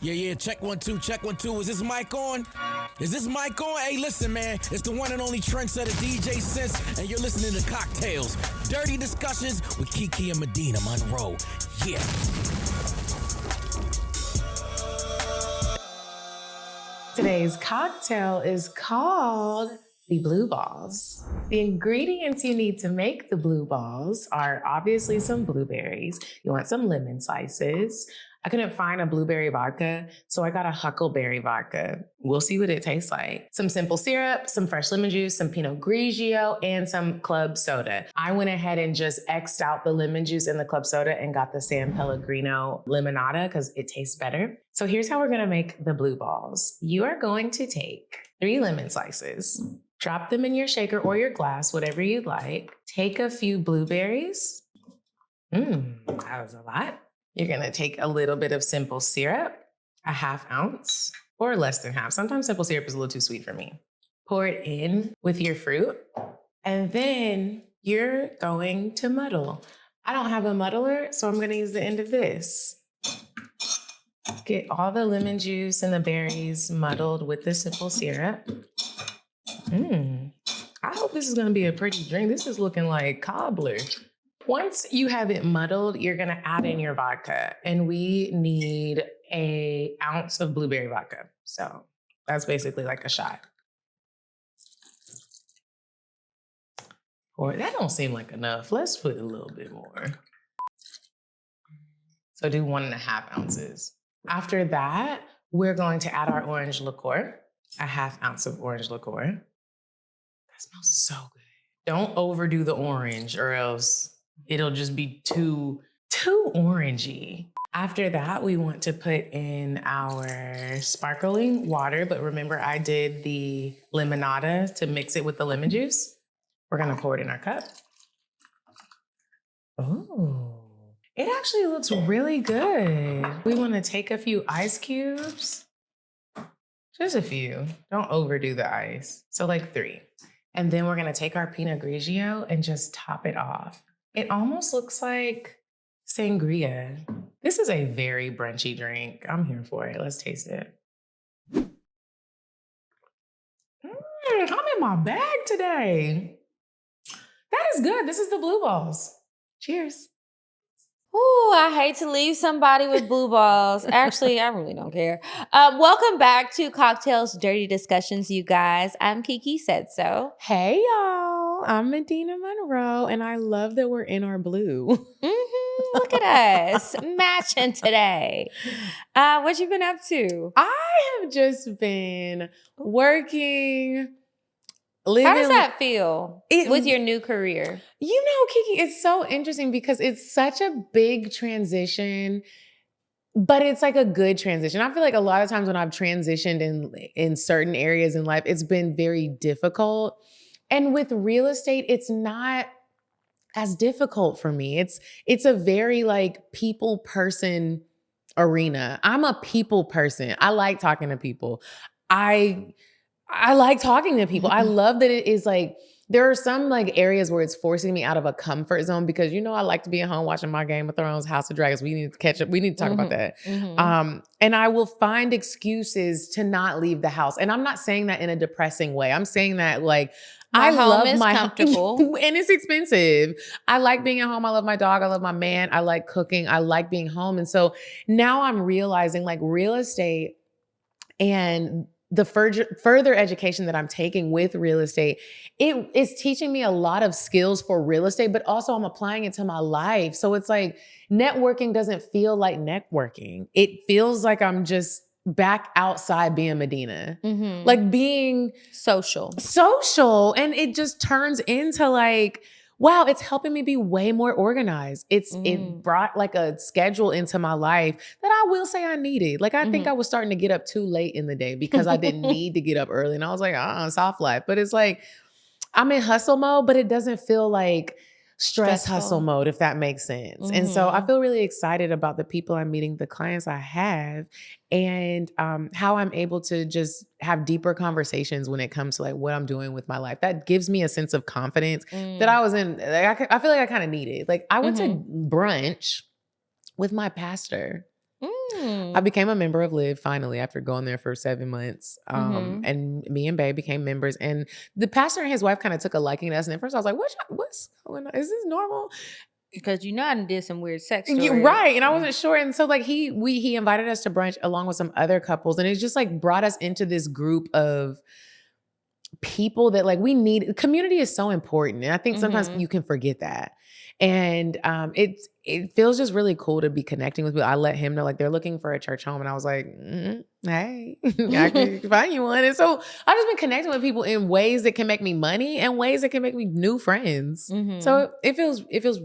Yeah, check 1 2, check 1 2. Is this mic on? Is this mic on? Hey, listen, man. It's the one and only trendsetter DJ Sense, and you're listening to CockTales. Dirty discussions with Kiki and Medinah, Monroe. Yeah. Today's cocktail is called the Blue Balls. The ingredients you need to make the Blue Balls are obviously some blueberries. You want some lemon slices. I couldn't find a blueberry vodka, so I got a huckleberry vodka. We'll see what it tastes like. Some simple syrup, some fresh lemon juice, some Pinot Grigio, and some club soda. I went ahead and just X'd out the lemon juice and the club soda and got the San Pellegrino limonada because it tastes better. So here's how we're gonna make the Blue Balls. You are going to take 3 lemon slices, drop them in your shaker or your glass, whatever you'd like. Take a few blueberries. That was a lot. You're gonna take a little bit of simple syrup, a 1/2 ounce, or less than half. Sometimes simple syrup is a little too sweet for me. Pour it in with your fruit, and then you're going to muddle. I don't have a muddler, so I'm gonna use the end of this. Get all the lemon juice and the berries muddled with the simple syrup. I hope this is gonna be a pretty drink. This is looking like cobbler. Once you have it muddled, you're gonna add in your vodka, and we need an ounce of blueberry vodka. So that's basically like a shot. Or that don't seem like enough. Let's put a little bit more. So do 1.5 ounces. After that, we're going to add our orange liqueur, a 1/2 ounce of orange liqueur. That smells so good. Don't overdo the orange or else it'll just be too orangey. After that, we want to put in our sparkling water, but remember I did the limonada to mix it with the lemon juice. We're gonna pour it in our cup. Oh, it actually looks really good. We wanna take a few ice cubes. Just a few, don't overdo the ice. So like 3. And then we're gonna take our Pinot Grigio and just top it off. It almost looks like sangria. This is a very brunchy drink. I'm here for it. Let's taste it. I'm in my bag today. That is good. This is the Blue Balls. Cheers. Ooh, I hate to leave somebody with blue balls. Actually, I really don't care. Welcome back to CockTales Dirty Discussions, you guys. I'm Kiki Said So. Hey, y'all. I'm Medinah Monroe, and I love that we're in our blue. Look at us, matching today. What you been up to? I have just been working, living. How does that feel with your new career? You know, Kiki, it's so interesting because it's such a big transition, but it's like a good transition. I feel like a lot of times when I've transitioned in certain areas in life, it's been very difficult. And with real estate, it's not as difficult for me. It's a very like people person arena. I'm a people person. I like talking to people. I like talking to people. I love that it is like, there are some like areas where it's forcing me out of a comfort zone because, you know, I like to be at home watching my Game of Thrones, House of Dragons. We need to catch up. We need to talk about that. And I will find excuses to not leave the house. And I'm not saying that in a depressing way. I'm saying that like, I love my comfortable and it's expensive. I like being at home. I love my dog. I love my man. I like cooking. I like being home. And so now I'm realizing like real estate and the further education that I'm taking with real estate, it is teaching me a lot of skills for real estate, but also I'm applying it to my life. So it's like networking doesn't feel like networking. It feels like I'm just back outside being Medinah, like being social. And it just turns into like, wow, it's helping me be way more organized. It brought like a schedule into my life that I will say I needed. Like I think I was starting to get up too late in the day because I didn't need to get up early. And I was like, soft life. But it's like, I'm in hustle mode, but it doesn't feel like stressful hustle mode, if that makes sense. And so I feel really excited about the people I'm meeting, the clients I have, and how I'm able to just have deeper conversations when it comes to like what I'm doing with my life. That gives me a sense of confidence that I was in. Like, I feel like I kind of needed. Like I went to brunch with my pastor. I became a member of Live finally after going there for 7 months. And me and Babe became members. And the pastor and his wife kind of took a liking to us. And at first I was like, what's going on? Is this normal? Because you know I did some weird sex stories. You're right. And I wasn't sure. And so like he invited us to brunch along with some other couples. And it just like brought us into this group of people that like we need. Community is so important. And I think sometimes you can forget that. And it feels just really cool to be connecting with people. I let him know like they're looking for a church home. And I was like, hey, I can find you one. And so I've just been connecting with people in ways that can make me money and ways that can make me new friends. So it feels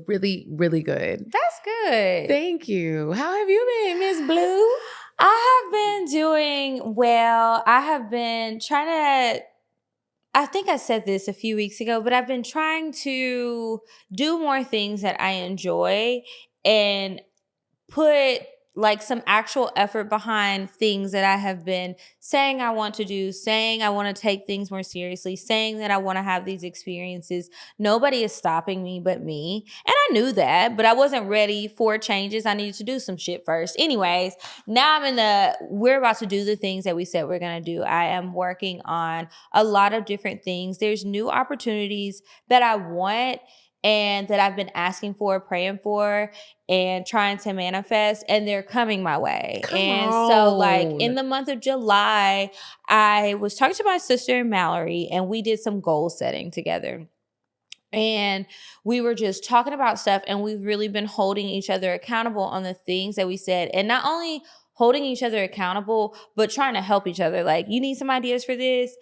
really, really good. That's good. Thank you. How have you been, Miss Blue? I have been doing well. I have been trying to, I think I said this a few weeks ago, but I've been trying to do more things that I enjoy and put like some actual effort behind things that I have been saying I want to do, saying I want to take things more seriously, saying that I want to have these experiences. Nobody is stopping me but me. And I knew that, but I wasn't ready for changes. I needed to do some shit first. Anyways, now we're about to do the things that we said we're going to do. I am working on a lot of different things. There's new opportunities that I want and that I've been asking for, praying for, and trying to manifest, and they're coming my way. So like in the month of July, I was talking to my sister Mallory, and we did some goal setting together. And we were just talking about stuff, and we've really been holding each other accountable on the things that we said. And not only holding each other accountable, but trying to help each other. Like, you need some ideas for this?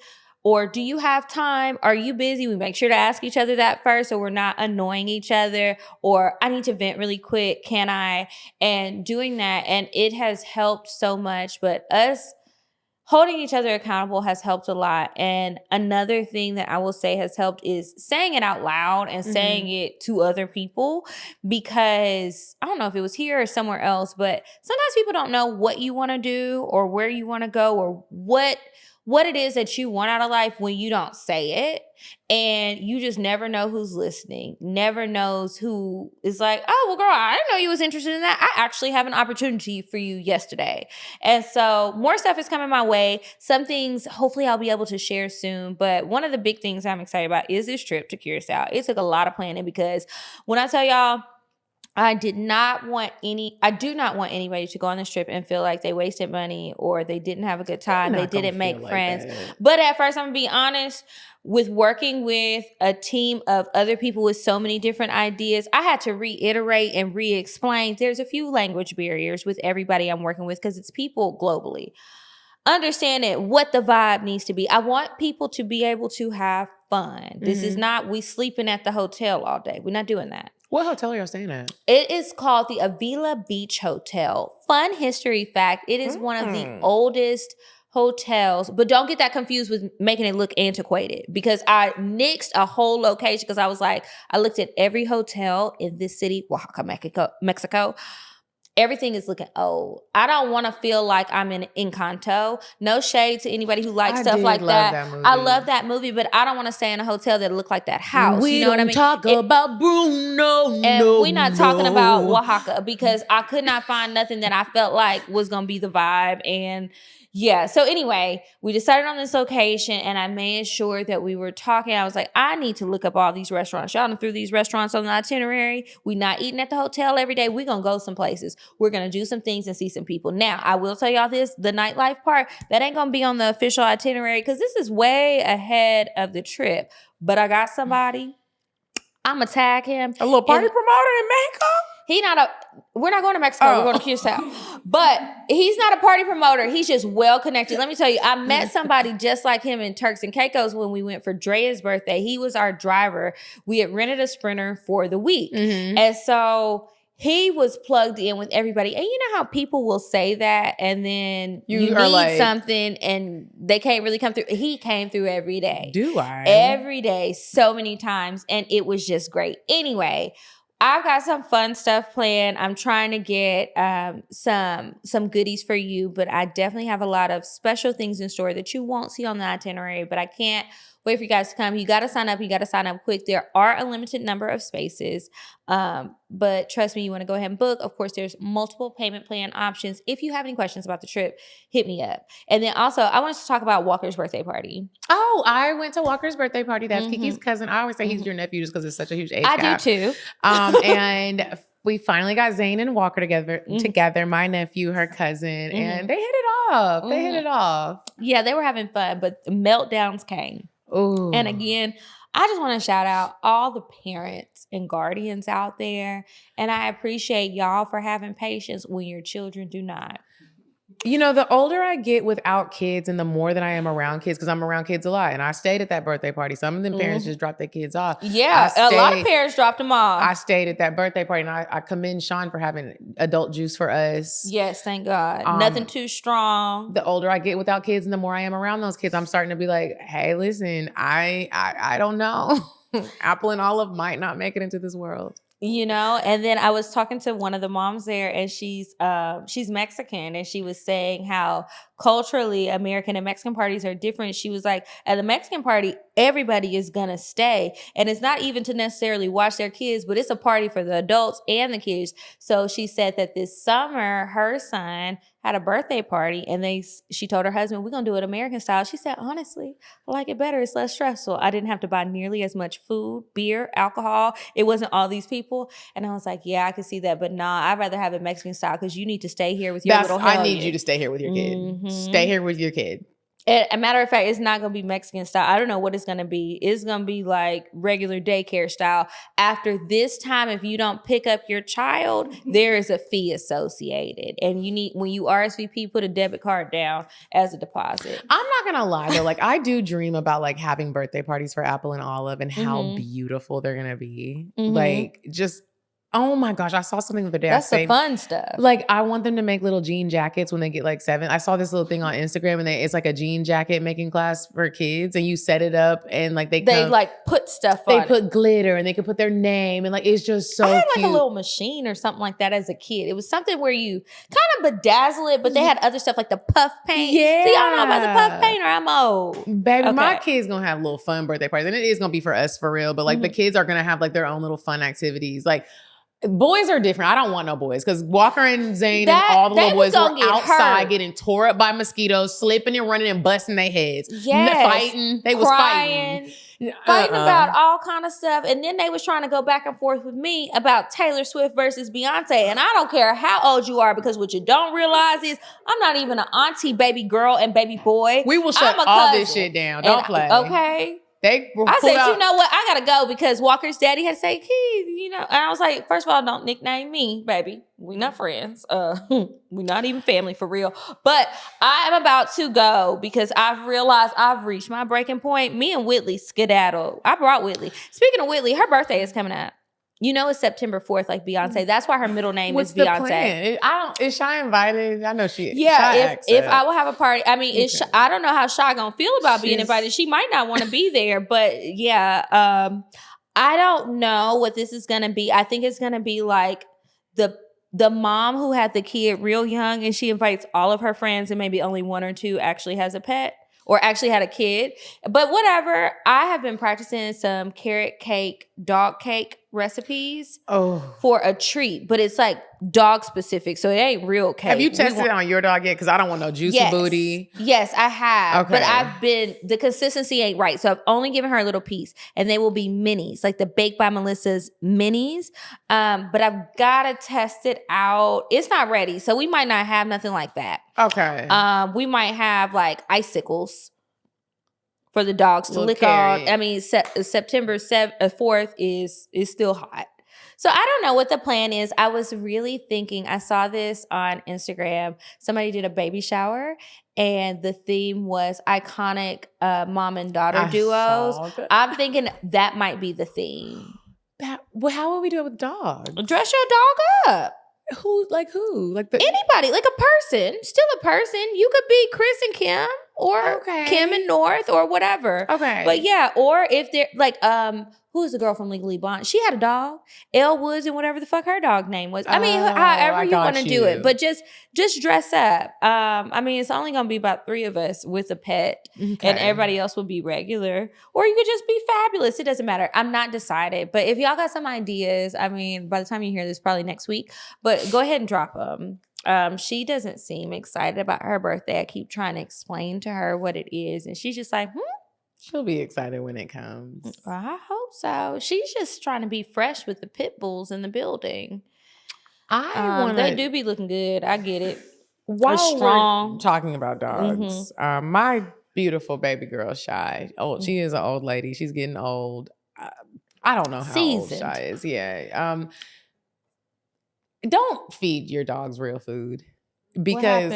Or do you have time? Are you busy? We make sure to ask each other that first so we're not annoying each other. Or I need to vent really quick. Can I? And doing that. And it has helped so much. But us holding each other accountable has helped a lot. And another thing that I will say has helped is saying it out loud and saying it to other people. Because I don't know if it was here or somewhere else, but sometimes people don't know what you want to do or where you want to go or what it is that you want out of life when you don't say it. And you just never know who's listening, never knows who is like, oh, well, girl, I didn't know you was interested in that. I actually have an opportunity for you yesterday. And so more stuff is coming my way. Some things, hopefully I'll be able to share soon. But one of the big things I'm excited about is this trip to Curacao. It took a lot of planning because when I tell y'all, I do not want anybody to go on this trip and feel like they wasted money or they didn't have a good time. They didn't make friends. But at first, I'm going to be honest, with working with a team of other people with so many different ideas, I had to reiterate and re-explain. There's a few language barriers with everybody I'm working with because it's people globally. Understanding what the vibe needs to be. I want people to be able to have fun. This is not we sleeping at the hotel all day. We're not doing that. What hotel are y'all staying at? It is called the Avila Beach Hotel. Fun history fact, it is one of the oldest hotels, but don't get that confused with making it look antiquated because I nixed a whole location because I was like, I looked at every hotel in this city, Oaxaca, Mexico. Everything is looking old. I don't want to feel like I'm in Encanto. No shade to anybody who likes stuff like that. I love that movie, but I don't want to stay in a hotel that look like that house. You know what I mean? Talk about Bruno. And we're not talking about Oaxaca because I could not find nothing that I felt like was going to be the vibe. And yeah. So anyway, we decided on this location and I made sure that we were talking. I was like, I need to look up all these restaurants. Y'all done threw these restaurants on the itinerary. We're not eating at the hotel every day. We're going to go some places. We're going to do some things and see some people. Now, I will tell y'all this, the nightlife part, that ain't going to be on the official itinerary because this is way ahead of the trip. But I got somebody. I'm going to tag him. A little party promoter in Mexico? We're not going to Mexico. We're going to Curacao. But he's not a party promoter. He's just well connected. Let me tell you, I met somebody just like him in Turks and Caicos when we went for Drea's birthday. He was our driver. We had rented a Sprinter for the week. And so he was plugged in with everybody. And you know how people will say that and then you need like, something and they can't really come through. He came through every day. Do I? Every day, so many times. And it was just great. Anyway, I've got some fun stuff planned. I'm trying to get some goodies for you, but I definitely have a lot of special things in store that you won't see on the itinerary, but I can't wait for you guys to come. You got to sign up. You got to sign up quick. There are a limited number of spaces. But trust me, you want to go ahead and book. Of course, there's multiple payment plan options. If you have any questions about the trip, hit me up. And then also, I wanted to talk about Walker's birthday party. Oh, I went to Walker's birthday party. That's Kiki's cousin. I always say he's your nephew just because it's such a huge age gap. I do too. And we finally got Zane and Walker together, my nephew, her cousin, and they hit it off. They hit it off. Yeah, they were having fun, but meltdowns came. Ooh. And again, I just want to shout out all the parents and guardians out there. And I appreciate y'all for having patience when your children do not. You know, the older I get without kids and the more that I am around kids, because I'm around kids a lot, and I stayed at that birthday party. Some of them parents just dropped their kids off. Yeah, a lot of parents dropped them off. I stayed at that birthday party, and I commend Sean for having adult juice for us. Yes, thank God. Nothing too strong. The older I get without kids and the more I am around those kids, I'm starting to be like, hey, listen, I don't know. Apple and Olive might not make it into this world. You know, and then I was talking to one of the moms there, and she's Mexican, and she was saying how culturally American and Mexican parties are different. She was like, at a Mexican party, everybody is gonna stay, and it's not even to necessarily watch their kids, but it's a party for the adults and the kids. So she said that this summer her son had a birthday party, and she told her husband, we're gonna do it American style. She said, honestly, I like it better. It's less stressful. I didn't have to buy nearly as much food, beer, alcohol. It wasn't all these people. And I was like, yeah, I can see that, but nah, I'd rather have it Mexican style because you need to stay here with your little hellion. I need you to stay here with your kid. Stay here with your kid. And a matter of fact, it's not going to be Mexican style. I don't know what it's going to be. It's going to be like regular daycare style. After this time, if you don't pick up your child, there is a fee associated. And you need, when you RSVP, put a debit card down as a deposit. I'm not going to lie though. Like I do dream about like having birthday parties for Apple and Olive and how beautiful they're going to be. Like just... Oh my gosh, I saw something the other day. That's the fun stuff. Like, I want them to make little jean jackets when they get like 7. I saw this little thing on Instagram and it's like a jean jacket making class for kids and you set it up and like they like put stuff on They put glitter and they could put their name and like it's just so cute. I had like a little machine or something like that as a kid. It was something where you kind of bedazzle it, but they had other stuff like the puff paint. Yeah. So y'all know about the puff paint or I'm old? Baby, my kids gonna have little fun birthday parties and it is gonna be for us for real, but like the kids are gonna have like their own little fun activities. Like, boys are different. I don't want no boys because Walker and Zane and all the little boys were outside getting tore up by mosquitoes, slipping and running and busting their heads. Yes. Fighting. They was fighting. Fighting about all kind of stuff. And then they was trying to go back and forth with me about Taylor Swift versus Beyonce. And I don't care how old you are because what you don't realize is I'm not even an auntie, baby girl, and baby boy. We will shut all this shit down. Don't play. Okay. I said, you know what? I gotta go because Walker's daddy had to say, Keith, you know. And I was like, first of all, don't nickname me, baby. We're not friends. We're not even family for real. But I am about to go because I've realized I've reached my breaking point. Me and Whitley skedaddle. I brought Whitley. Speaking of Whitley, her birthday is coming up. You know it's September 4th, like Beyonce. That's why her middle name is Beyonce. Plan? Is Shy invited? I know she. Yeah, if I will have a party, I mean, I don't know how Shy gonna feel about being invited. She might not want to be there, but yeah, I don't know what this is gonna be. I think it's gonna be like the mom who had the kid real young, and she invites all of her friends, and maybe only 1 or 2 actually has a pet. Or actually had a kid. But whatever. I have been practicing some carrot cake, dog cake recipes for a treat. But it's like dog specific. So it ain't real cake. Have you tested it on your dog yet? Because I don't want no juicy booty. Yes, I have. Okay. But the consistency ain't right. So I've only given her a little piece. And they will be minis. Like the Baked by Melissa's minis. But I've got to test it out. It's not ready. So we might not have nothing like that. Okay. We might have like icicles for the dogs to lick on. I mean, September 4th is still hot. So I don't know what the plan is. I was really thinking, I saw this on Instagram. Somebody did a baby shower and the theme was iconic mom and daughter duos. I'm thinking that might be the theme. Well, how would we do it with dogs? Dress your dog up. Who? Anybody, like a person, still a person. You could be Chris and Kim or Kim and North or whatever. Okay. But yeah, or if they're like, who is the girl from Legally Blonde? She had a dog, Elle Woods, and whatever the fuck her dog name was. I mean, Oh, however I you got want to do it, you. but just dress up. I mean, it's only gonna be about 3 of us with a pet, and everybody else will be regular, or you could just be fabulous. It doesn't matter. I'm not decided, but if y'all got some ideas, I mean, by the time you hear this, probably next week. But go ahead and drop them. She doesn't seem excited about her birthday. I keep trying to explain to her what it is, and she's just like, She'll be excited when it comes. Well, I hope so. She's just trying to be fresh with the pit bulls in the building. They do be looking good. I get it. While strong. we're talking about dogs, my beautiful baby girl, Shy. Oh, she is an old lady. She's getting old. I don't know how old Shy is. Yeah. Don't feed your dogs real food, because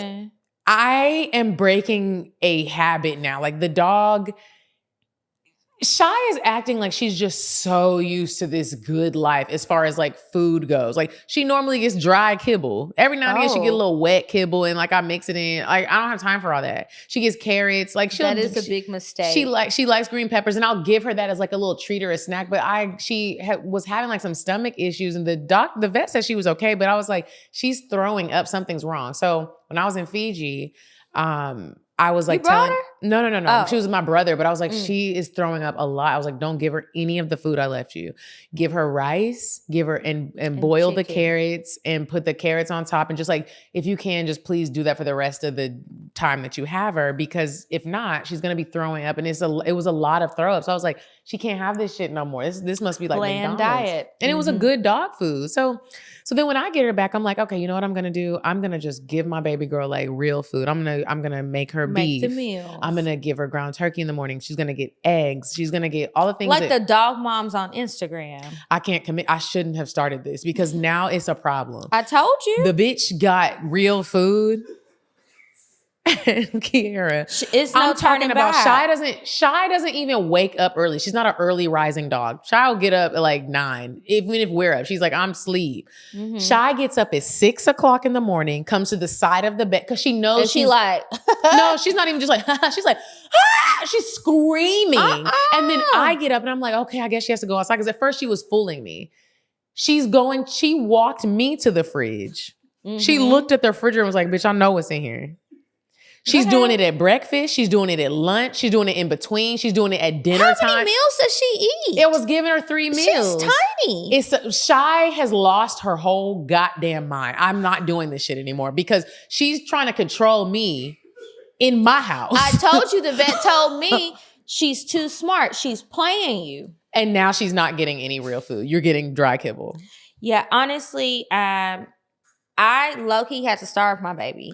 I am breaking a habit now. Like the dog, Shy is acting like she's just so used to this good life as far as like food goes. Like she normally gets dry kibble. Every now and again she get a little wet kibble, and like I mix it in. Like I don't have time for all that. She gets carrots. Like that is a big mistake. She likes green peppers, and I'll give her that as like a little treat or a snack. But she was having like some stomach issues, and the vet said she was okay. But I was like, she's throwing up. Something's wrong. So when I was in Fiji, I was like, no. Oh. She was my brother, but I was like, she is throwing up a lot. I was like, don't give her any of the food I left you. Give her rice, give her and boil the carrots and put the carrots on top. And just like, if you can, just please do that for the rest of the time that you have her, because if not, she's going to be throwing up. And it was a lot of throw up. So I was like, she can't have this shit no more. This must be like bland McDonald's diet. And it was a good dog food. So then when I get her back, I'm like, okay, you know what I'm going to do? I'm going to just give my baby girl like real food. I'm going to make her beef. The meals. I'm going to give her ground turkey in the morning. She's going to get eggs. She's going to get all the things. Like the dog moms on Instagram. I can't commit. I shouldn't have started this because now it's a problem. I told you. The bitch got real food. Kiara, it's no I'm talking about back. Shy doesn't even wake up early. She's not an early rising dog. Shy will get up at like 9, even if we're up. She's like, I'm asleep. Shy gets up at 6 o'clock in the morning, comes to the side of the bed because she knows. And she like, no, she's not even just like, she's like, she's screaming. And then I get up and I'm like, okay, I guess she has to go outside, because at first she was fooling me. She walked me to the fridge. She looked at the refrigerator and was like, bitch, I know what's in here. She's doing it at breakfast. She's doing it at lunch. She's doing it in between. She's doing it at dinner time. How many meals does she eat? It was giving her 3 meals. She's tiny. Shy has lost her whole goddamn mind. I'm not doing this shit anymore because she's trying to control me in my house. I told you, the vet told me she's too smart. She's playing you. And now she's not getting any real food. You're getting dry kibble. Yeah, honestly, I low-key had to starve my baby.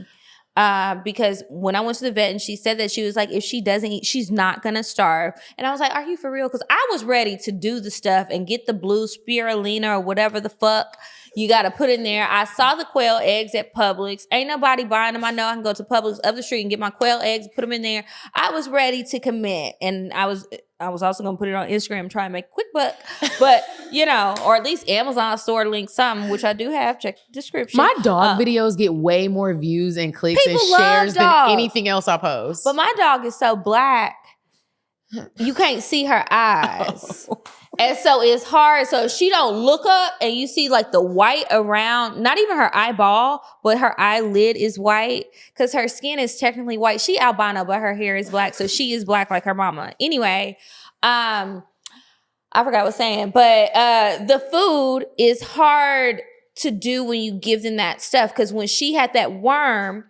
Because when I went to the vet and she said that, she was like, if she doesn't eat, she's not gonna starve. And I was like, are you for real? Because I was ready to do the stuff and get the blue spirulina or whatever the fuck you got to put in there. I saw the quail eggs at Publix. Ain't nobody buying them. I know I can go to Publix up the street and get my quail eggs, put them in there. I was ready to commit. And I was also going to put it on Instagram, try and make a quick buck. But, or at least Amazon store link something, which I do have. Check the description. My dog videos get way more views and clicks and shares than anything else I post. But my dog is so black, you can't see her eyes. Oh. And so it's hard. So she don't look up and you see like the white around, not even her eyeball, but her eyelid is white because her skin is technically white. She albino, but her hair is black. So she is black like her mama. Anyway, I forgot what I was saying, but the food is hard to do when you give them that stuff. Because when she had that worm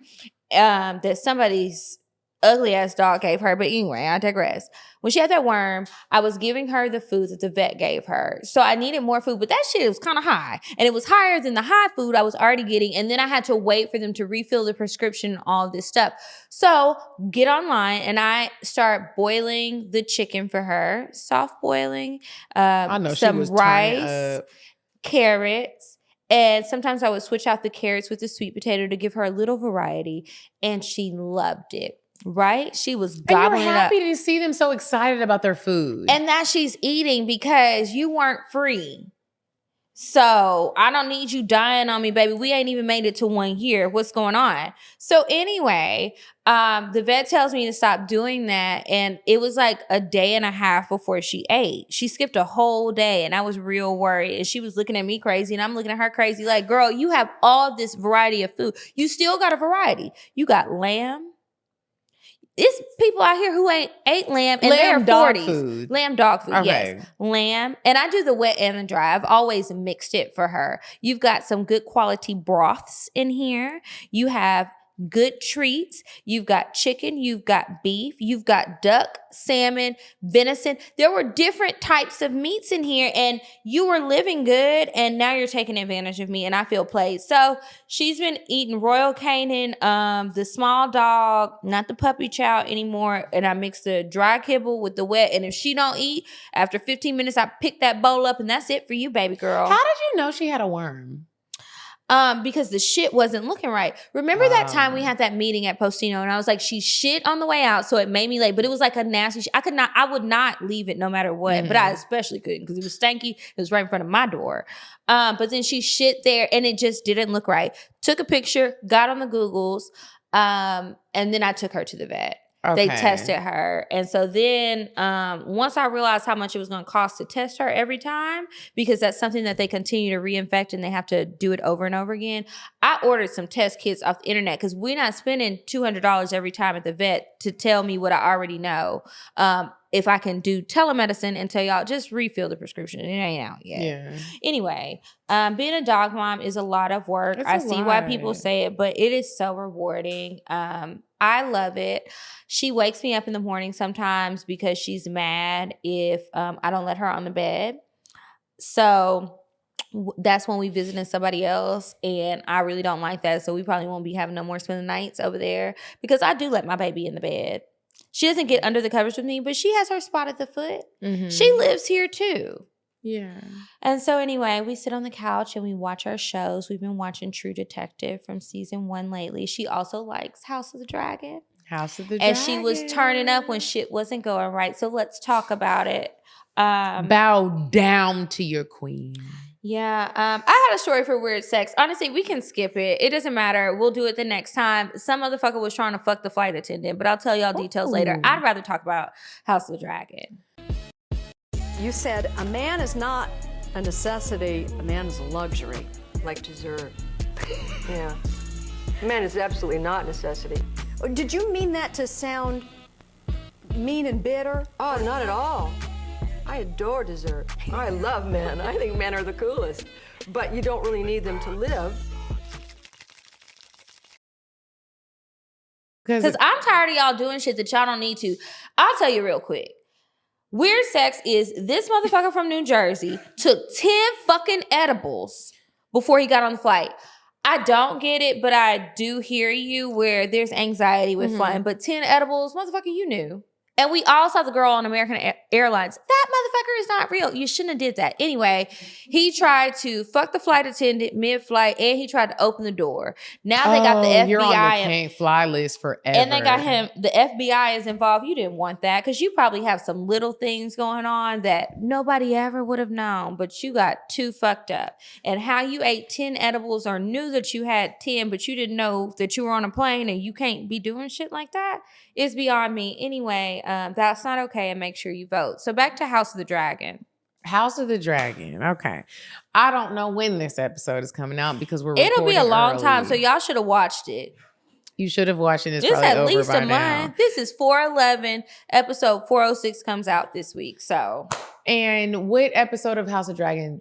that somebody's ugly ass dog gave her, but anyway, I digress. When she had that worm, I was giving her the food that the vet gave her. So I needed more food, but that shit was kind of high. And it was higher than the high food I was already getting. And then I had to wait for them to refill the prescription and all of this stuff. So get online and I start boiling the chicken for her. Soft boiling. I know some she was rice, carrots. And sometimes I would switch out the carrots with the sweet potato to give her a little variety. And she loved it. Right? She was gobbling it up. And you're happy to see them so excited about their food. And that she's eating because you weren't free. So I don't need you dying on me, baby. We ain't even made it to 1 year. What's going on? So anyway, the vet tells me to stop doing that. And it was like a day and a half before she ate. She skipped a whole day and I was real worried. And she was looking at me crazy and I'm looking at her crazy. Like, girl, you have all this variety of food. You still got a variety. You got lamb. It's people out here who ain't ate lamb and they're 40s. Food. Lamb dog food, Okay. yes. Lamb. And I do the wet and the dry. I've always mixed it for her. You've got some good quality broths in here. You have good treats. You've got chicken. You've got beef. You've got duck, salmon, venison. There were different types of meats in here and you were living good and now you're taking advantage of me and I feel played. So she's been eating Royal Canin, the small dog, not the puppy chow anymore. And I mix the dry kibble with the wet. And if she don't eat, after 15 minutes, I pick that bowl up and that's it for you, baby girl. How did you know she had a worm? Because the shit wasn't looking right. Remember that time we had that meeting at Postino and I was like, she shit on the way out, so it made me late. But it was like a nasty I would not leave it no matter what. But I especially couldn't because it was stanky. It was right in front of my door. But then she shit there and it just didn't look right. Took a picture, got on the Googles, and then I took her to the vet. Okay. They tested her. And so then once I realized how much it was going to cost to test her every time, because that's something that they continue to reinfect and they have to do it over and over again, I ordered some test kits off the internet because we're not spending $200 every time at the vet to tell me what I already know. If I can do telemedicine and tell y'all, just refill the prescription. It ain't out yet. Yeah. Anyway, being a dog mom is a lot of work. I see why people say it, but it is so rewarding. I love it. She wakes me up in the morning sometimes because she's mad if I don't let her on the bed. So that's when we visiting somebody else, and I really don't like that. So we probably won't be having no more spending nights over there because I do let my baby in the bed. She doesn't get under the covers with me, but she has her spot at the foot. Mm-hmm. She lives here too. Yeah. And so anyway, we sit on the couch and we watch our shows. We've been watching True Detective from season 1 lately. She also likes House of the Dragon. House of the Dragon. And she was turning up when shit wasn't going right. So let's talk about it. Bow down to your queen. Yeah, I had a story for weird sex. Honestly, we can skip it. It doesn't matter. We'll do it the next time. Some motherfucker was trying to fuck the flight attendant, but I'll tell y'all details later. I'd rather talk about House of the Dragon. You said a man is not a necessity, a man is a luxury. Like dessert. Yeah. A man is absolutely not a necessity. Did you mean that to sound mean and bitter? Oh, not at all. I adore dessert. I love men. I think men are the coolest. But you don't really need them to live. Because I'm tired of y'all doing shit that y'all don't need to. I'll tell you real quick. Weird sex is this motherfucker from New Jersey took 10 fucking edibles before he got on the flight. I don't get it, but I do hear you where there's anxiety with flying. But 10 edibles, motherfucker, you knew. And we all saw the girl on American Airlines. That motherfucker is not real. You shouldn't have did that. Anyway, he tried to fuck the flight attendant mid-flight, and he tried to open the door. Now they got the FBI. You're on the can't fly list forever. And they got him. The FBI is involved. You didn't want that because you probably have some little things going on that nobody ever would have known, but you got too fucked up. And how you ate 10 edibles or knew that you had 10, but you didn't know that you were on a plane and you can't be doing shit like that is beyond me. Anyway, that's not okay, and make sure you vote. So back to House of the Dragon. House of the Dragon. Okay. I don't know when this episode is coming out because it'll be a long time, so y'all should have watched it. You should have watched it. It's probably at least over by a month. now. This is 411. Episode 406 comes out this week. So, and what episode of House of Dragon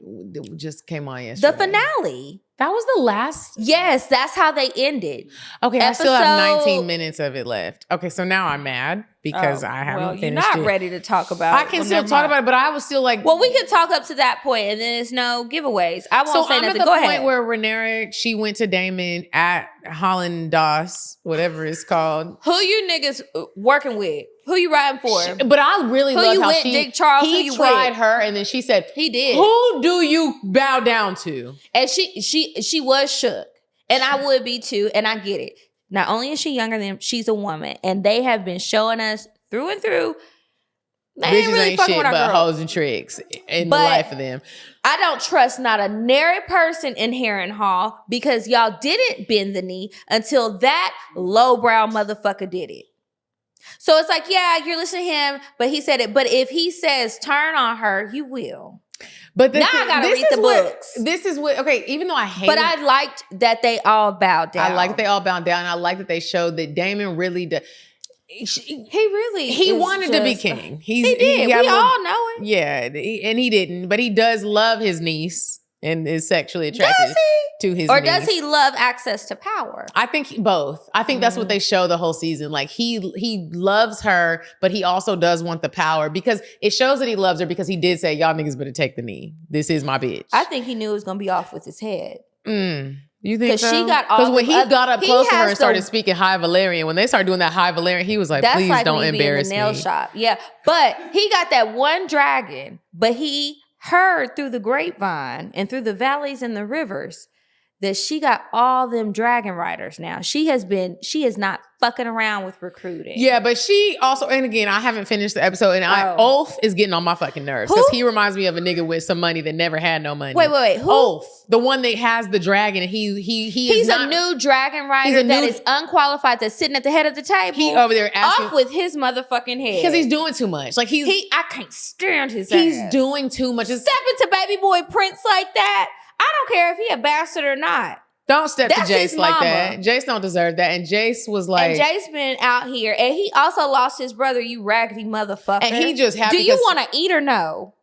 just came on yesterday? The finale. That was the last? Yes, that's how they ended. Okay, I still have 19 minutes of it left. Okay, so now I'm mad because I haven't finished it. You're not ready to talk about it. I can still talk about it, but I was still like... Well, we can talk up to that point, and then there's no giveaways. I won't say nothing. Go ahead. So I'm at the point where Rhaenyra, she went to Damon at Holland Doss, whatever it's called. Who you niggas working with? Who you riding for? But I really love how Dick Charles, he tried her, and then she said, he did. Who do you bow down to? And she was shook. And I would be too, and I get it. Not only is she younger than him, she's a woman. And they have been showing us through and through, Bitches really ain't fucking shit with our but girl. hoes and tricks in the But life of them. I don't trust not a nary person in Harrenhal because y'all didn't bend the knee until that lowbrow motherfucker did it. So it's like, yeah, you're listening to him, but he said it. But if he says turn on her, you will. But Now I gotta read the books. This is what, okay, even though I hate But I liked that they all bowed down. I like that they all bowed down. And I like that they showed that Damon really did. He wanted to be king. He did. We all know it. Yeah, and he didn't. But he does love his niece and is sexually attracted to his Or niece. does he love access to power? I think both. I think that's what they show the whole season. Like he loves her, but he also does want the power because it shows that he loves her because he did say, y'all niggas better take the knee. This is my bitch. I think he knew it was going to be off with his head. You think so? She got all because when he got up close to her and started the, speaking High Valerian, when they started doing that High Valerian, he was like, that's please like don't me embarrass being in the nail me. shop. Yeah, but he got that one dragon, but he heard through the grapevine and through the valleys and the rivers that she got all them dragon riders now. She is not fucking around with recruiting. Yeah, but she also, and again, I haven't finished the episode, and Ulf is getting on my fucking nerves because he reminds me of a nigga with some money that never had no money. Wait. Who? Ulf, the one that has the dragon, and he's a new dragon rider that is unqualified that's sitting at the head of the table. He over there asking off with his motherfucking head because he's doing too much. Like I can't stand his He's ass. doing too much. Step into baby boy Prince like that. I don't care if he a bastard or not. Don't step That's to Jace his like mama. that. Jace don't deserve that. And Jace was like... And Jace been out here. And he also lost his brother, you raggedy motherfucker. And he just happy. Do you want to eat or no?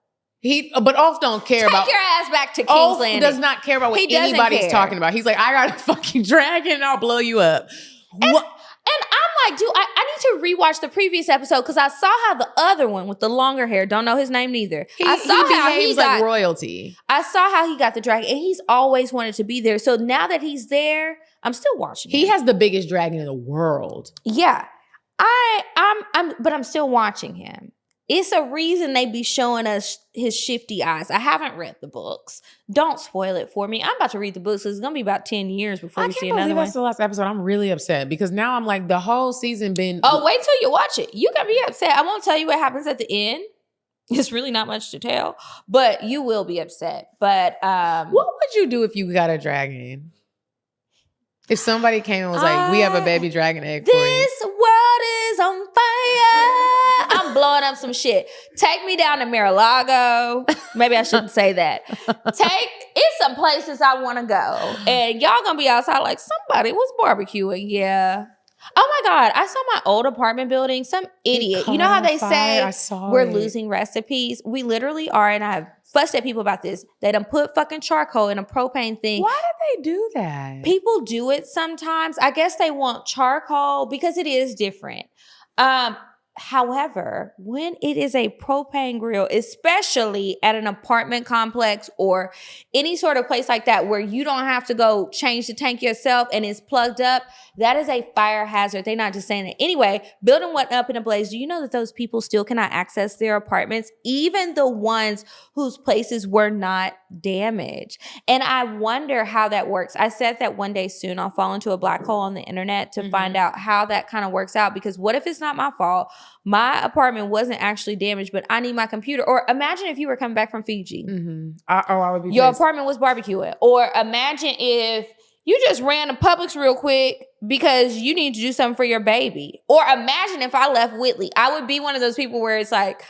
But Ulf don't care about... Take your ass back to King's Ulf Landing. does not care about what anybody's talking about. He's like, I got a fucking dragon and I'll blow you up. And I'm like, dude, I need to rewatch the previous episode because I saw how the other one with the longer hair, don't know his name neither. I saw how he behaves got like royalty. I saw how he got the dragon, and he's always wanted to be there. So now that he's there, I'm still watching. He has the biggest dragon in the world. Yeah, but I'm still watching him. It's a reason they be showing us his shifty eyes. I haven't read the books. Don't spoil it for me. I'm about to read the books. It's going to be about 10 years before we see another one. That's the last episode. I'm really upset because now I'm like, the whole season been... Oh, wait till you watch it. You going to be upset. I won't tell you what happens at the end. It's really not much to tell, but you will be upset. But what would you do if you got a dragon? If somebody came and was like, we have a baby dragon egg for you. This world is on fire. I'm blowing up some shit. Take me down to Mar-a-Lago. Maybe I shouldn't say that. It's some places I want to go. And y'all gonna be outside like somebody was barbecuing. Yeah. Oh my God. I saw my old apartment building. Some idiot. You know how they say we're losing recipes? We literally are. And I have fussed at people about this. They done put fucking charcoal in a propane thing. Why did they do that? People do it sometimes. I guess they want charcoal because it is different. However, when it is a propane grill, especially at an apartment complex or any sort of place like that where you don't have to go change the tank yourself and it's plugged up, that is a fire hazard. They're not just saying it. Anyway, building went up in a blaze. Do you know that those people still cannot access their apartments, even the ones whose places were not damaged? And I wonder how that works. I said that one day soon I'll fall into a black hole on the internet to find out how that kind of works out, because what if it's not my fault? My apartment wasn't actually damaged, but I need my computer. Or imagine if you were coming back from Fiji. I would be Your pissed. apartment was barbecuing. Or imagine if you just ran to Publix real quick because you need to do something for your baby. Or imagine if I left Whitley. I would be one of those people where it's like,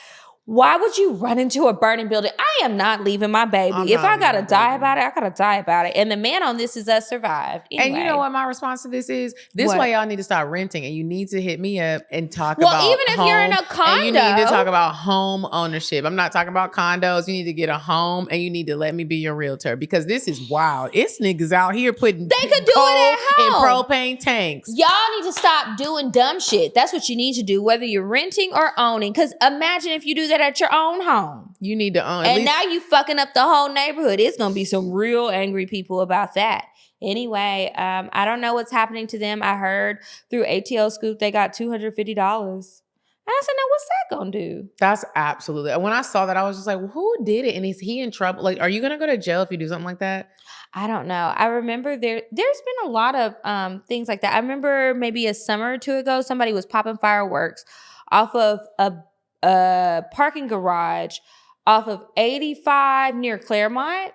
why would you run into a burning building? I am not leaving my baby. If I gotta die about it, I gotta die about it. And the man on this is Us Survived. Anyway. And you know what my response to this is? This What? why y'all need to start renting, and you need to hit me up and talk Well, about even if you're in a home, and you need condo. to talk about home ownership. I'm not talking about condos. You need to get a home, and you need to let me be your realtor, because this is wild. It's niggas out here putting They could do it at in home. propane tanks. Y'all need to stop doing dumb shit. That's what you need to do, whether you're renting or owning. Because imagine if you do that at your own home. You need to own. And now you fucking up the whole neighborhood. It's going to be some real angry people about that. Anyway, I don't know what's happening to them. I heard through ATL Scoop they got $250. And I said, now what's that going to do? That's absolutely. When I saw that, I was just like, well, who did it? And is he in trouble? Like, are you going to go to jail if you do something like that? I don't know. I remember there's been a lot of things like that. I remember maybe a summer or two ago, somebody was popping fireworks off of a parking garage off of 85 near Claremont,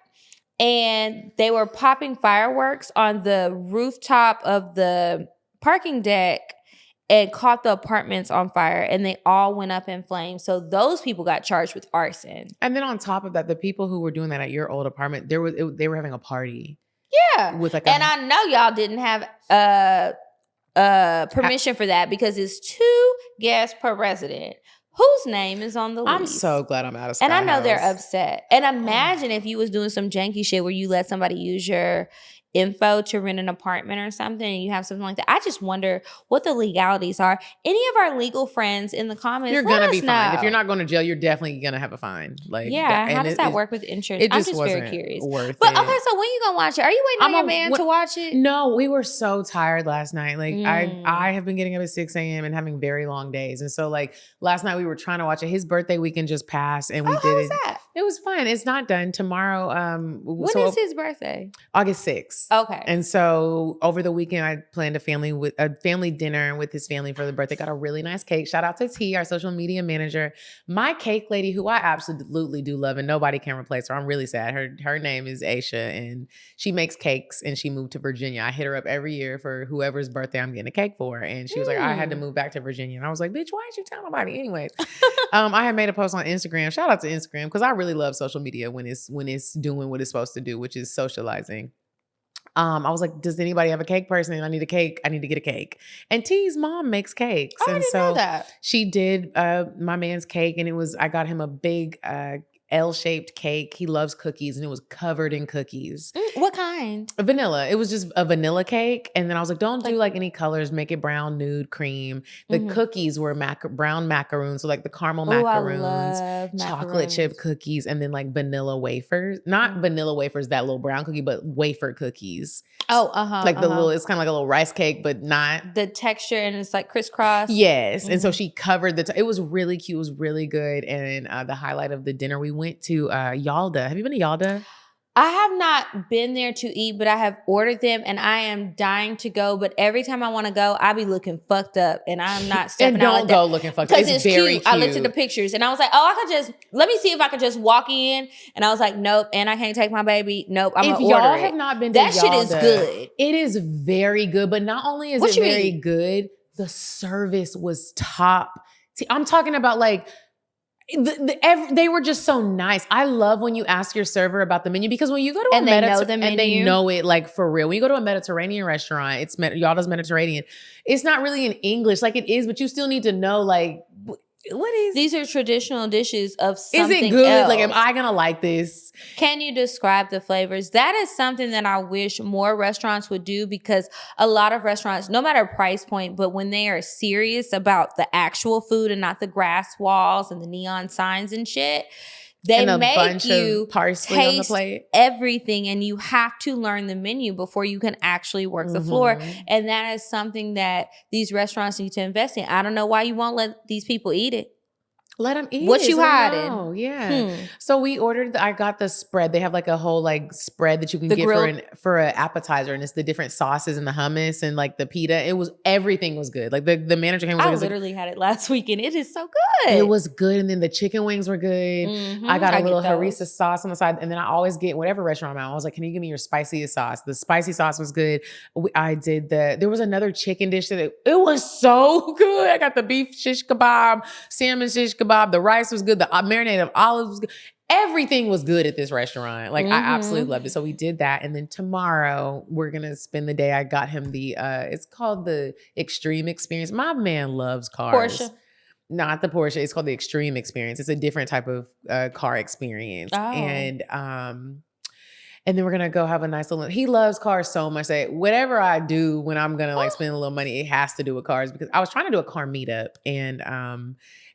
and they were popping fireworks on the rooftop of the parking deck and caught the apartments on fire, and they all went up in flames. So those people got charged with arson. And then on top of that, the people who were doing that at your old apartment, they were having a party. Yeah. With like and I know y'all didn't have permission for that because it's 2 guests per resident. Whose name is on the lease? I'm so glad I'm out of Sky And I know House. they're upset. And imagine if you was doing some janky shit where you let somebody use your info to rent an apartment or something and you have something like that. I just wonder what the legalities are. Any of our legal friends in the comments, you're gonna be know. fined. If you're not going to jail, you're definitely gonna have a fine. Like, yeah, how does that work with insurance? I'm just very curious. Worth but it. okay, so when you gonna watch it? Are you waiting on your man to watch it? No, we were so tired last night. Like I have been getting up at 6 a.m. and having very long days. And so like last night we were trying to watch it. His birthday weekend just passed and we did how was it. that? It was fun. It's not done. Tomorrow, when is his birthday? August 6th. Okay. And so over the weekend, I planned a family dinner with his family for the birthday. Got a really nice cake. Shout out to T, our social media manager. My cake lady, who I absolutely do love, and nobody can replace her. I'm really sad. Her name is Aisha, and she makes cakes, and she moved to Virginia. I hit her up every year for whoever's birthday I'm getting a cake for. And she was like, I had to move back to Virginia. And I was like, bitch, why didn't you tell nobody? Anyways, I had made a post on Instagram. Shout out to Instagram, because I really love social media when it's doing what it's supposed to do, which is socializing. I was like, does anybody have a cake person? I need a cake. I need to get a cake. And T's mom makes cakes. I didn't know that. She did my man's cake, and I got him a big L-shaped cake. He loves cookies, and it was covered in cookies. What kind? Vanilla. It was just a vanilla cake. And then I was like, don't do like any colors. Make it brown, nude, cream. The cookies were brown macaroons. So like the caramel macaroons, chocolate chip cookies, and then like vanilla wafers. Not vanilla wafers, that little brown cookie, but wafer cookies. Like the little, it's kind of like a little rice cake, but not. The texture, and it's like crisscross. Yes. And so she covered it was really cute. It was really good. And the highlight of the dinner, we went to Yalda. Have you been to Yalda? I have not been there to eat, but I have ordered them, and I am dying to go. But every time I want to go, I be looking fucked up, and I'm not stepping and out like don't that. go looking fucked up. It's very cute. I looked at the pictures, and I was like, let me see if I could just walk in. And I was like, nope, and I can't take my baby. Nope, I'm gonna order it. If y'all have not been to that Yalda, shit is good. It is very good, but not only is it very good, the service was top. I'm talking about like, they were just so nice. I love when you ask your server about the menu, because when you go to and they know it like for real. When you go to a Mediterranean restaurant, it's Yalda's Mediterranean. It's not really in English, like it is, but you still need to know like what is. These are traditional dishes of something. Is it good? Else. Like, am I gonna like this? Can you describe the flavors? That is something that I wish more restaurants would do, because a lot of restaurants, no matter price point, but when they are serious about the actual food and not the grass walls and the neon signs and shit, they make you parsley taste on the plate. Everything, and you have to learn the menu before you can actually work the floor. And that is something that these restaurants need to invest in. I don't know why you won't let these people eat it. Let them eat. What you hiding? Oh, yeah. So we ordered. I got the spread. They have like a whole like spread that you can get for an appetizer, and it's the different sauces and the hummus and like the pita. Everything was good. Like the manager came. I literally had it last weekend. It is so good. It was good, and then the chicken wings were good. I got a little harissa sauce on the side, and then I always get whatever restaurant I'm at. I was like, "Can you give me your spiciest sauce?" The spicy sauce was good. I did there was another chicken dish that it was so good. I got the beef shish kebab, salmon shish kebab. The rice was good. The marinade of olives was good. Everything was good at this restaurant. Like I absolutely loved it. So we did that. And then tomorrow we're going to spend the day. I got him it's called the Extreme Experience. My man loves cars. Porsche. Not the Porsche. It's called the Extreme Experience. It's a different type of car experience. Oh. And then we're going to go have a nice little, he loves cars so much that whatever I do when I'm going to like spend a little money, it has to do with cars, because I was trying to do a car meetup, and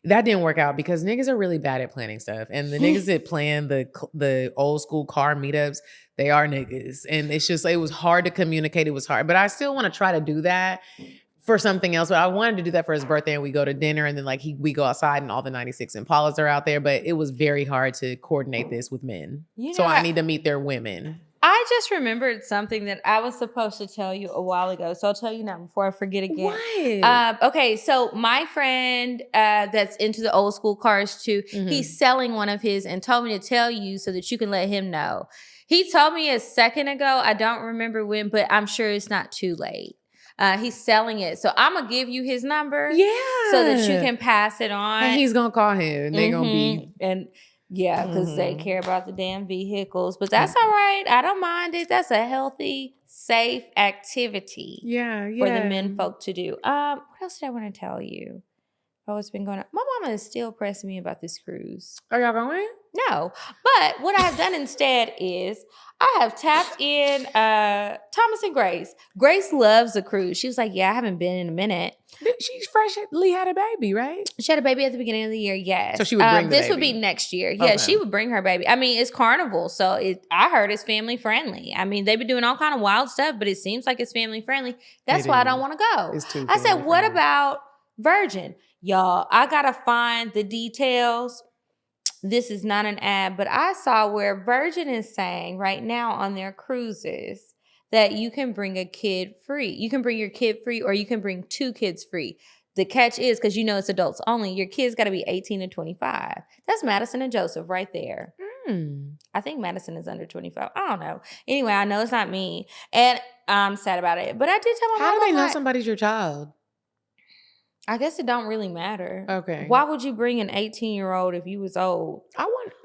that didn't work out because niggas are really bad at planning stuff. And the niggas that plan the old school car meetups, they are niggas. And it's just, it was hard to communicate. It was hard, but I still want to try to do that for something else. But I wanted to do that for his birthday, and we go to dinner, and then like we go outside and all the 96 Impalas are out there. But it was very hard to coordinate this with men. So I need to meet their women. I just remembered something that I was supposed to tell you a while ago. So I'll tell you now before I forget again. What? Okay, so my friend that's into the old school cars too, he's selling one of his and told me to tell you so that you can let him know. He told me a second ago. I don't remember when, but I'm sure it's not too late. He's selling it. So I'm going to give you his number. Yeah. So that you can pass it on. And he's going to call him. And they're going to be... And yeah, because they care about the damn vehicles. But that's all right. I don't mind it. That's a healthy, safe activity. Yeah. For the men folk to do. What else did I want to tell you? What's been going on? My mama is still pressing me about this cruise. Are y'all going? No. But what I've done instead is I have tapped in Thomas and Grace. Grace loves a cruise. She was like, yeah, I haven't been in a minute. She's freshly had a baby, right? She had a baby at the beginning of the year, yes. So she would bring the this baby. would be next year. Yeah, Okay. she would bring her baby. I mean, it's Carnival, so I heard it's family friendly. I mean, they've been doing all kind of wild stuff, but it seems like it's family friendly. That's why I don't want to go. It's too I said, family what friendly. about Virgin? Y'all, I got to find the details. This is not an ad, but I saw where Virgin is saying right now on their cruises that you can bring a kid free. You can bring your kid free or you can bring 2 kids free. The catch is, because you know it's adults only, your kids got to be 18 to 25. That's Madison and Joseph right there. I think Madison is under 25. I don't know. Anyway, I know it's not me. And I'm sad about it. But I did tell my mom. How do they know somebody's your child? I guess it don't really matter. Okay. Why would you bring an 18-year-old if you was old?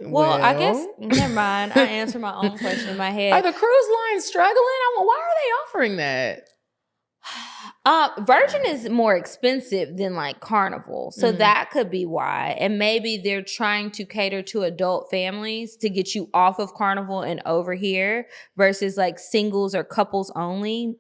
Well, I guess, never mind. I answered my own question in my head. Are the cruise lines struggling? Why are they offering that? Virgin is more expensive than like Carnival. So that could be why. And maybe they're trying to cater to adult families to get you off of Carnival and over here versus like singles or couples only.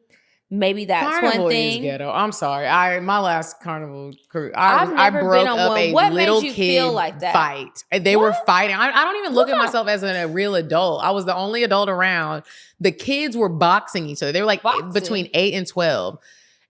Maybe that's Carnival one thing. Is ghetto. I'm sorry. My last Carnival cruise, I've I never broke been on up one. a What little made you kid feel like that? fight. They were fighting. I don't even look at myself as a real adult. I was the only adult around. The kids were boxing each other. They were like between 8 and 12.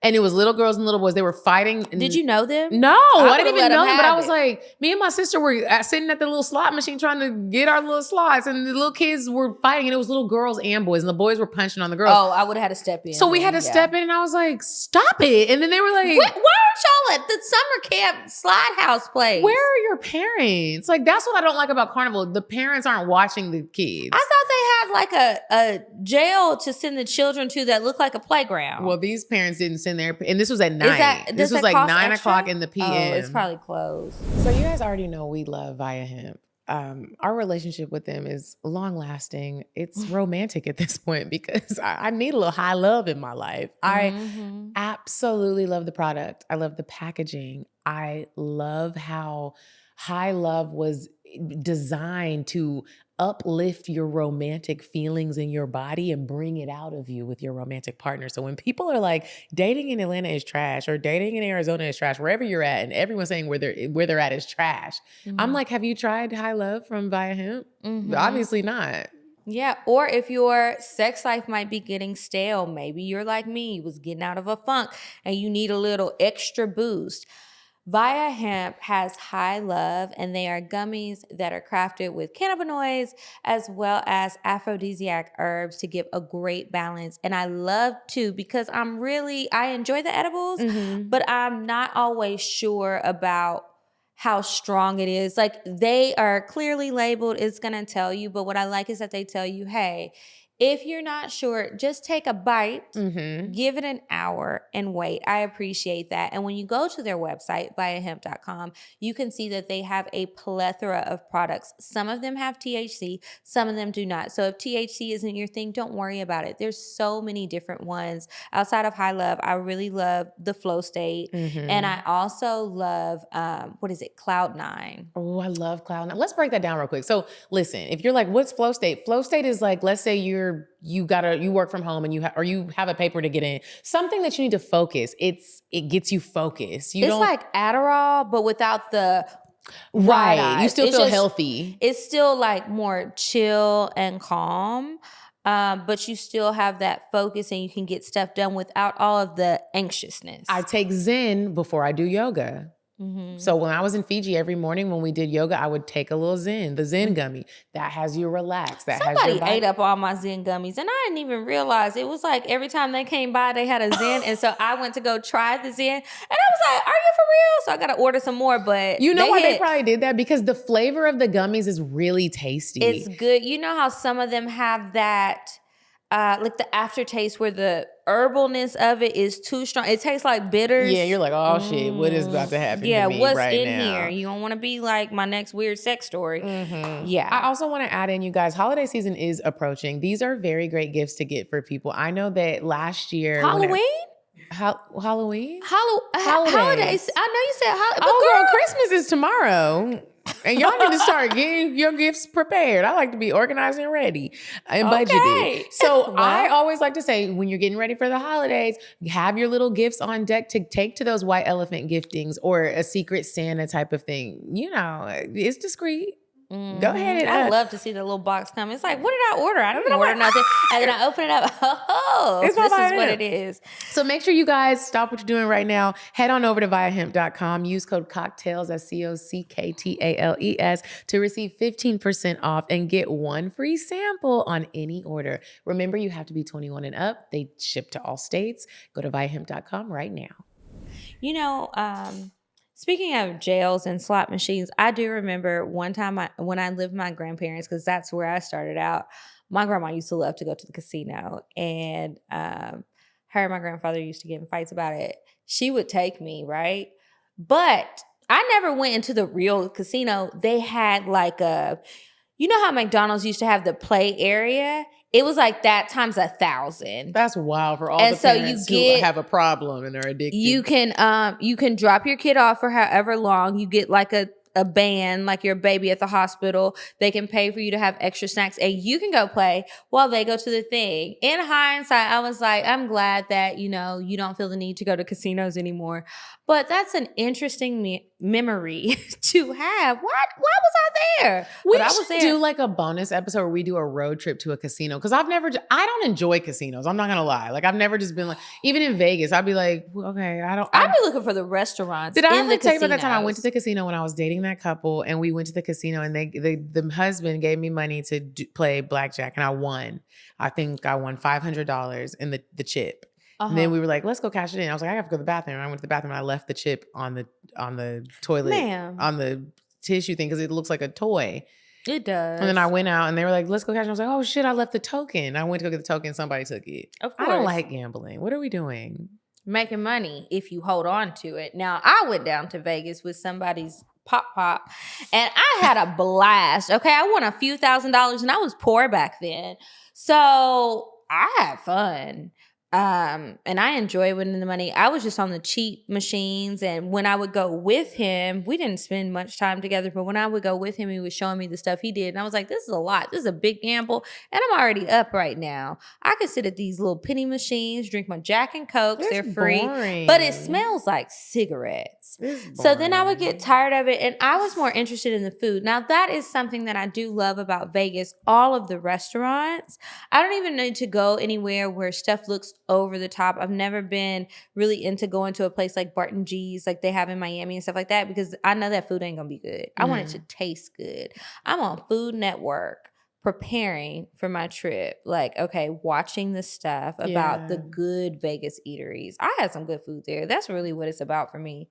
And it was little girls and little boys. They were fighting. Did you know them? No, I didn't even let know them them. But I have was it. like, me and my sister were sitting at the little slot machine trying to get our little slots. And the little kids were fighting. And it was little girls and boys. And the boys were punching on the girls. Oh, I would have had to step in. So we had to step in. And I was like, stop it. And then they were like, Why aren't y'all at the summer camp slide house place? where are your parents? Like, that's what I don't like about Carnival. The parents aren't watching the kids. I thought they had like a jail to send the children to that looked like a playground. Well, these parents didn't send their, and this was at night. Does This was that like cost 9 extra? o'clock in the PM. Oh, it's probably closed. So you guys already know we love Viia Hemp. Our relationship with them is long lasting. It's romantic at this point because I need a little high love in my life. I absolutely love the product. I love the packaging. I love how High Love was designed to uplift your romantic feelings in your body and bring it out of you with your romantic partner. So when people are like, dating in Atlanta is trash or dating in Arizona is trash, wherever you're at, and everyone's saying where they're at is trash. I'm like, have you tried High Love from Viia Hemp? Obviously not. Yeah, or if your sex life might be getting stale, maybe you're like me, you was getting out of a funk and you need a little extra boost. Viia Hemp has High Love, and they are gummies that are crafted with cannabinoids as well as aphrodisiac herbs to give a great balance. And I love too, because I enjoy the edibles, but I'm not always sure about how strong it is. Like, they are clearly labeled, it's gonna tell you, but what I like is that they tell you, hey, if you're not sure, just take a bite, give it an hour, and wait. I appreciate that. And when you go to their website, viiahemp.com, you can see that they have a plethora of products. Some of them have THC, some of them do not. So if THC isn't your thing, don't worry about it. There's so many different ones. Outside of High Love, I really love the Flow State. And I also love, Cloud9. Oh, I love Cloud9. Let's break that down real quick. So listen, if you're like, what's Flow State? Flow State is like, let's say you work from home and you have a paper to get in, something that you need to focus. It gets you focused. It's like Adderall, but without the right. You still It's feel just- healthy. It's still like more chill and calm, but you still have that focus and you can get stuff done without all of the anxiousness. I take Zen before I do yoga. So when I was in Fiji every morning when we did yoga, I would take a little the Zen gummy. That has you relaxed. Somebody ate up all my Zen gummies, and I didn't even realize. It was like every time they came by, they had a Zen, and so I went to go try the Zen, and I was like, "Are you for real?" So I got to order some more. But you know why they probably did that? Because the flavor of the gummies is really tasty. It's good. You know how some of them have that, like the aftertaste where the herbalness of it is too strong. It tastes like bitters. Yeah, you're like, oh shit, what is about to happen to me right now? Yeah, what's in here? You don't want to be like my next weird sex story. Yeah. I also want to add in, you guys, holiday season is approaching. These are very great gifts to get for people. I know that last year. Halloween? Halloween? Holidays. I know you said holiday. Oh, girl, Christmas is tomorrow. And y'all need to start getting your gifts prepared. I like to be organized and ready and budgeted. So I always like to say, when you're getting ready for the holidays, have your little gifts on deck to take to those white elephant giftings or a secret Santa type of thing. You know, it's discreet. Go ahead. I love to see the little box come. It's like, what did I order? I didn't order nothing. And then I open it up. Oh, this is what it is. So make sure you guys stop what you're doing right now. Head on over to viiahemp.com. Use code CockTales, that's CockTales, to receive 15% off and get one free sample on any order. Remember, you have to be 21 and up. They ship to all states. Go to viiahemp.com right now. You know, speaking of jails and slot machines, I do remember one time when I lived with my grandparents, because that's where I started out. My grandma used to love to go to the casino, and her and my grandfather used to get in fights about it. She would take me, right? But I never went into the real casino. They had like you know how McDonald's used to have the play area? It was like that times 1,000. That's wild for all the parents who have a problem and are addicted. You can drop your kid off for however long. You get like a band, like your baby at the hospital. They can pay for you to have extra snacks, and you can go play while they go to the thing. In hindsight, I was like, I'm glad that, you know, you don't feel the need to go to casinos anymore. But that's an interesting memory to have. Why was I there? We should do like a bonus episode where we do a road trip to a casino. Because I don't enjoy casinos. I'm not going to lie. Like, I've never just been like, even in Vegas, I'd be like, okay, I'd be looking for the restaurants. Did I ever tell you about that time I went to the casino when I was dating that couple, and we went to the casino, and the husband gave me money to play blackjack, and I won. I think I won $500 in the chip. And then we were like, let's go cash it in. I was like, I have to go to the bathroom. I went to the bathroom and I left the chip on the toilet, on the tissue thing, because it looks like a toy. It does. And then I went out and they were like, let's go cash it. I was like, oh shit, I left the token. I went to go get the token. Somebody took it. Of course. I don't like gambling. What are we doing? Making money if you hold on to it. Now, I went down to Vegas with somebody's pop, and I had a blast. Okay, I won a few $1,000s, and I was poor back then. So I had fun. And I enjoy winning the money. I was just on the cheap machines, and when I would go with him, we didn't spend much time together, but when I would go with him, he was showing me the stuff he did, and I was like, this is a lot. This is a big gamble, and I'm already up right now. I could sit at these little penny machines, drink my Jack and Cokes. They're free, but it smells like cigarettes. So then I would get tired of it, and I was more interested in the food. Now, that is something that I do love about Vegas. All of the restaurants, I don't even need to go anywhere where stuff looks over the top. I've never been really into going to a place like Barton G's, like they have in Miami and stuff like that, because I know that food ain't gonna be good. I want it to taste good. I'm on Food Network preparing for my trip, like, okay, watching the stuff about the good Vegas eateries. I had some good food there. That's really what it's about for me.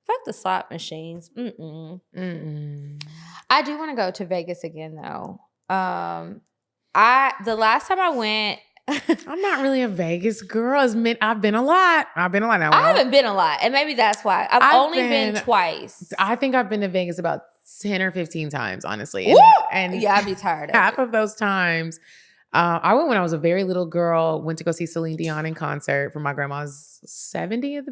Fuck the slot machines. I do want to go to Vegas again though. The last time I went, I'm not really a Vegas girl. I've been a lot. Now. I haven't been a lot, and maybe that's why. I've only been twice. I think I've been to Vegas about 10 or 15 times, honestly. And yeah, I'd be tired of half of those times. I went when I was a very little girl, went to go see Celine Dion in concert for my grandma's 60th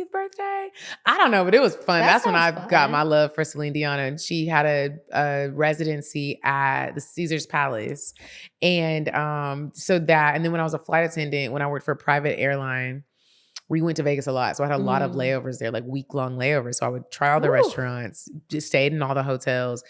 birthday. I don't know, but it was fun. That's when I got my love for Celine Dion. And she had a residency at the Caesar's Palace. And and then when I was a flight attendant, when I worked for a private airline, we went to Vegas a lot. So I had a lot of layovers there, like week-long layovers. So I would try all the restaurants, just stayed in all the hotels.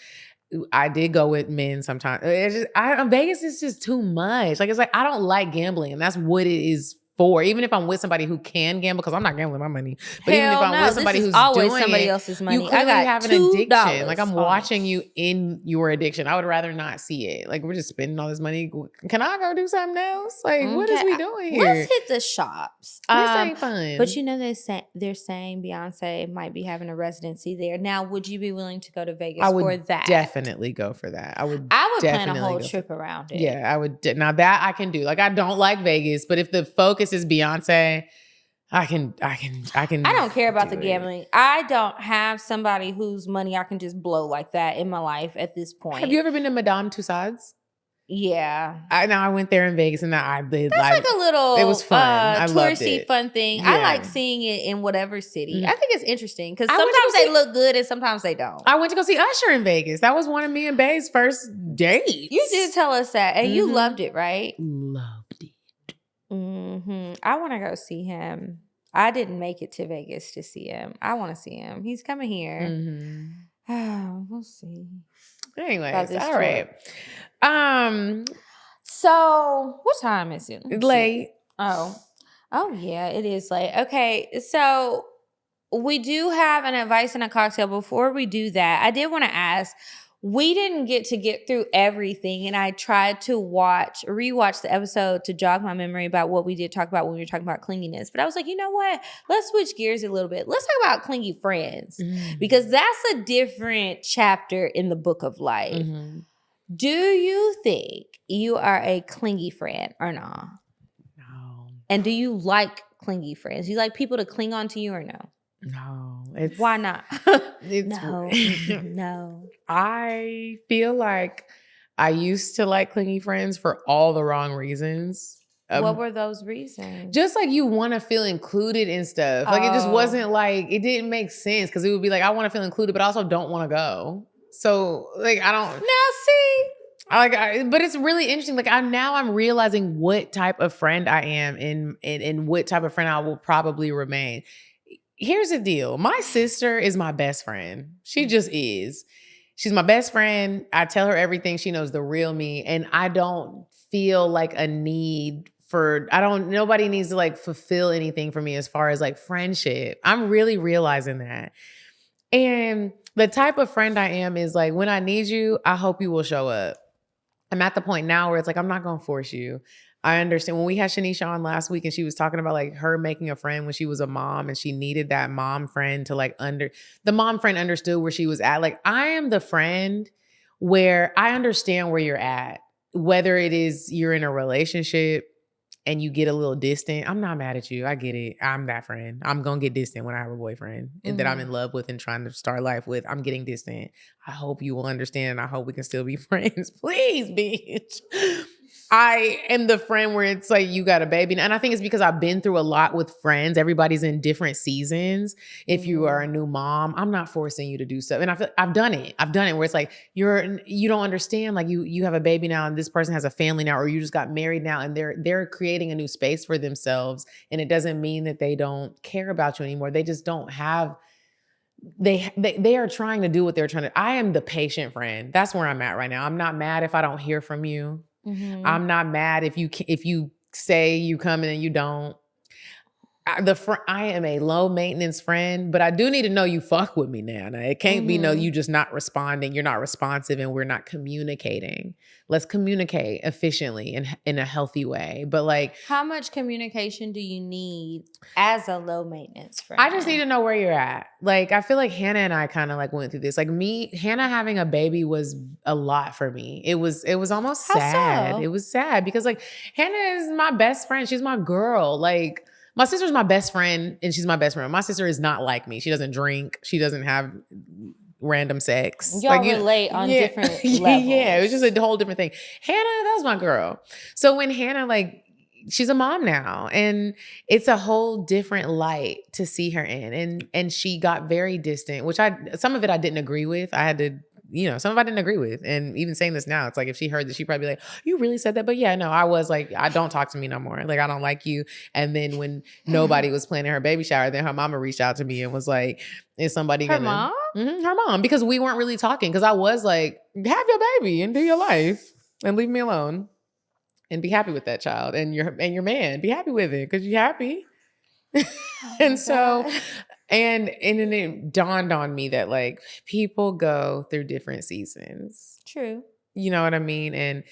I did go with men sometimes. Vegas is just too much. Like, it's like, I don't like gambling, and that's what it is for, even if I'm with somebody who can gamble, because I'm not gambling my money, but even if Hell I'm no, with somebody this is who's always doing somebody it, else's money. you I clearly got have an $2 addiction. Like I'm on watching it. you in your addiction. I would rather not see it. Like we're just spending all this money. Can I go do something else? Like what is we doing here? Let's hit the shops. This ain't fun. But you know they're saying Beyonce might be having a residency there. Now, would you be willing to go to Vegas I would for that? definitely go for that. I would plan a whole trip around it. Yeah, I would. Now that I can do. Like I don't like Vegas, but if the focus is Beyonce, I can. I don't care about the gambling. I don't have somebody whose money I can just blow like that in my life at this point. Have you ever been to Madame Tussauds? Yeah. I went there in Vegas and I did. That's like a little. It was fun. I loved touristy it. fun thing. Yeah. I like seeing it in whatever city. I think it's interesting because I went to sometimes go they see- look good and sometimes they don't. I went to go see Usher in Vegas. That was one of me and Bae's first dates. You did tell us that, and you loved it, right? Loved it. I want to go see him. I didn't make it to Vegas to see him. I want to see him. He's coming here. We'll see. Anyways, this all trip. right. So, what time is it? Let's see. Late. Oh, yeah, it is late. Okay, so we do have an advice and a cocktail. Before we do that, I did want to ask. We didn't get through everything, and I tried to rewatch the episode to jog my memory about what we did talk about when we were talking about clinginess. But I was like, you know what? Let's switch gears a little bit. Let's talk about clingy friends because that's a different chapter in the book of life. Do you think you are a clingy friend or not? No. And do you like clingy friends? You like people to cling on to you or no? No. Why not? No. No. I feel like I used to like clingy friends for all the wrong reasons. What were those reasons? Just like you want to feel included in stuff. Like it just wasn't like, it didn't make sense because it would be like, I want to feel included, but I also don't want to go. So like, I don't. Now see. But it's really interesting. Like I'm realizing what type of friend I am and what type of friend I will probably remain. Here's the deal. My sister is my best friend. She just is. She's my best friend. I tell her everything. She knows the real me. And I don't feel like a need nobody needs to like fulfill anything for me as far as like friendship. I'm really realizing that. And the type of friend I am is like, when I need you, I hope you will show up. I'm at the point now where it's like, I'm not going to force you. I understand. When we had Shanisha on last week and she was talking about like her making a friend when she was a mom and she needed that mom friend to like the mom friend understood where she was at. Like I am the friend where I understand where you're at, whether it is you're in a relationship and you get a little distant. I'm not mad at you. I get it. I'm that friend. I'm going to get distant when I have a boyfriend and that I'm in love with and trying to start life with. I'm getting distant. I hope you will understand. And I hope we can still be friends. Please, bitch. I am the friend where it's like you got a baby. And I think it's because I've been through a lot with friends. Everybody's in different seasons. If you are a new mom, I'm not forcing you to do stuff. And I feel I've done it where it's like you don't understand. Like you have a baby now and this person has a family now, or you just got married now and they're creating a new space for themselves. And it doesn't mean that they don't care about you anymore. They just don't have they are trying to do what they're trying to. I am the patient friend. That's where I'm at right now. I'm not mad if I don't hear from you. I'm not mad if you say you come and you don't. I am a low maintenance friend, but I do need to know you fuck with me now. Now it can't be no you just not responding, you're not responsive, and we're not communicating. Let's communicate efficiently and in a healthy way. But like, how much communication do you need as a low maintenance friend? I just need to know where you're at. Like, I feel like Hannah and I kind of like went through this. Like Hannah having a baby was a lot for me. It was almost sad. So? It was sad because like Hannah is my best friend. She's my girl. Like, my sister's my best friend and she's my best friend. My sister is not like me. She doesn't drink. She doesn't have random sex. Y'all relate on different levels. Yeah, it was just a whole different thing. Hannah, that was my girl. So when Hannah, like, she's a mom now and it's a whole different light to see her in. And she got very distant, which some of it I didn't agree with. I had to, some of it I didn't agree with. And even saying this now, it's like if she heard this, she'd probably be like, you really said that? But yeah, no, I was like, I don't talk to me no more. Like, I don't like you. And then when nobody was planning her baby shower, then her mama reached out to me and was like, is somebody her mom? Mm-hmm, her mom, because we weren't really talking. Because I was like, have your baby and do your life and leave me alone. and be happy with that child, and your man, be happy with it because you're happy. And so, and then it dawned on me that like people go through different seasons. True. You know what I mean? And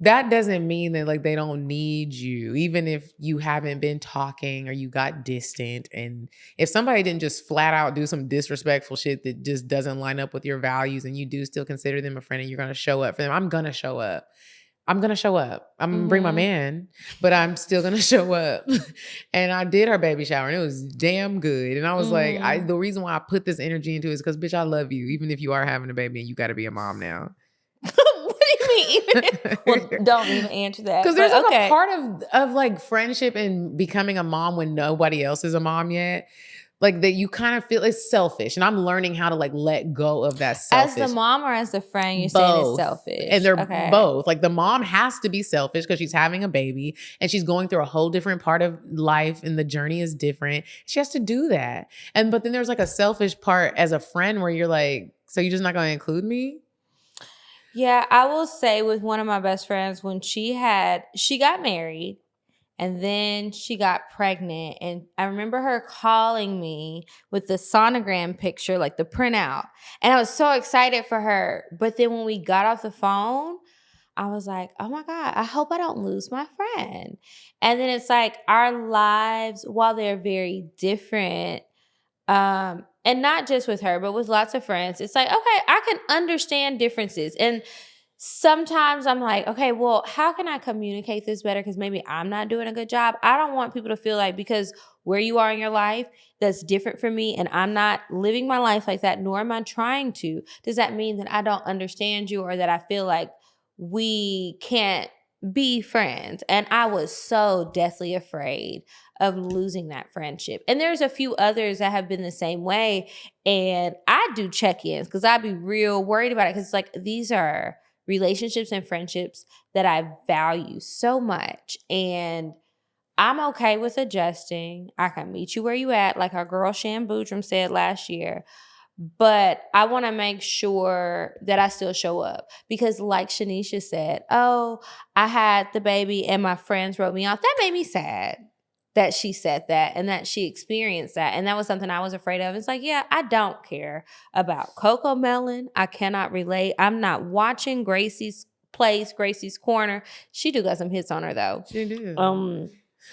that doesn't mean that like they don't need you, even if you haven't been talking or you got distant. And if somebody didn't just flat out do some disrespectful shit that just doesn't line up with your values, and you do still consider them a friend and you're going to show up for them, I'm going to show up. I'm going to show up. I'm going to bring my man, but I'm still going to show up. And I did her baby shower and it was damn good. And I was like, the reason why I put this energy into it is because, bitch, I love you. Even if you are having a baby and you got to be a mom now. What do you mean? Well, don't even answer that. Because there's like a part of like friendship and becoming a mom when nobody else is a mom yet. Like that you kind of feel it's selfish. And I'm learning how to like let go of that selfish. As the mom or as the friend, you're saying it's selfish. And they're both. Like the mom has to be selfish because she's having a baby and she's going through a whole different part of life and the journey is different. She has to do that. But then there's like a selfish part as a friend where you're like, so you're just not going to include me? Yeah, I will say with one of my best friends, when she got married and then she got pregnant, and I remember her calling me with the sonogram picture, like the printout, and I was so excited for her. But then when we got off the phone, I was like, oh my God, I hope I don't lose my friend. And then it's like our lives, while they're very different, and not just with her, but with lots of friends, it's like, okay, I can understand differences. And sometimes I'm like, okay, well, how can I communicate this better? Because maybe I'm not doing a good job. I don't want people to feel like because where you are in your life, that's different from me, and I'm not living my life like that, nor am I trying to. Does that mean that I don't understand you or that I feel like we can't be friends? And I was so deathly afraid of losing that friendship. And there's a few others that have been the same way. And I do check-ins because I'd be real worried about it, because it's like these are relationships and friendships that I value so much. And I'm okay with adjusting. I can meet you where you at, like our girl Shan Boudrum said last year. But I want to make sure that I still show up, because like Shanisha said, oh, I had the baby and my friends wrote me off. That made me sad that she said that and that she experienced that. And that was something I was afraid of. It's like, yeah, I don't care about Coco Melon. I cannot relate. I'm not watching Gracie's Place, Gracie's Corner. She do got some hits on her though. She do.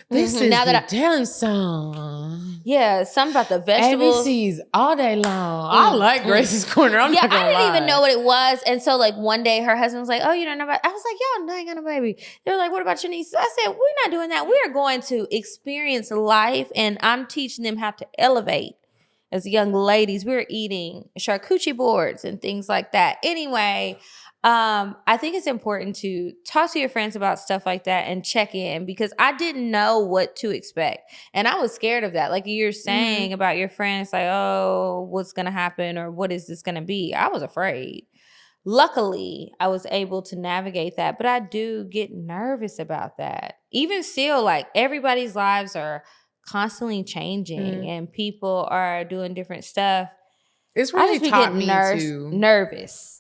This is now the dance song. Yeah, something about the vegetables. ABC's all day long. I like Gracie's Corner. I'm not gonna I didn't lie. even know what it was. And so like one day her husband was like, oh, you don't know about, I was like, y'all know I ain't got no baby. They were like, what about your niece? I said, we're not doing that. We are going to experience life, and I'm teaching them how to elevate as young ladies. We're eating charcuterie boards and things like that. Anyway, I think it's important to talk to your friends about stuff like that and check in, because I didn't know what to expect. And I was scared of that. Like you're saying about your friends, like, oh, what's going to happen or what is this going to be? I was afraid. Luckily, I was able to navigate that, but I do get nervous about that. Even still, like everybody's lives are constantly changing and people are doing different stuff. It's really taught me nervous.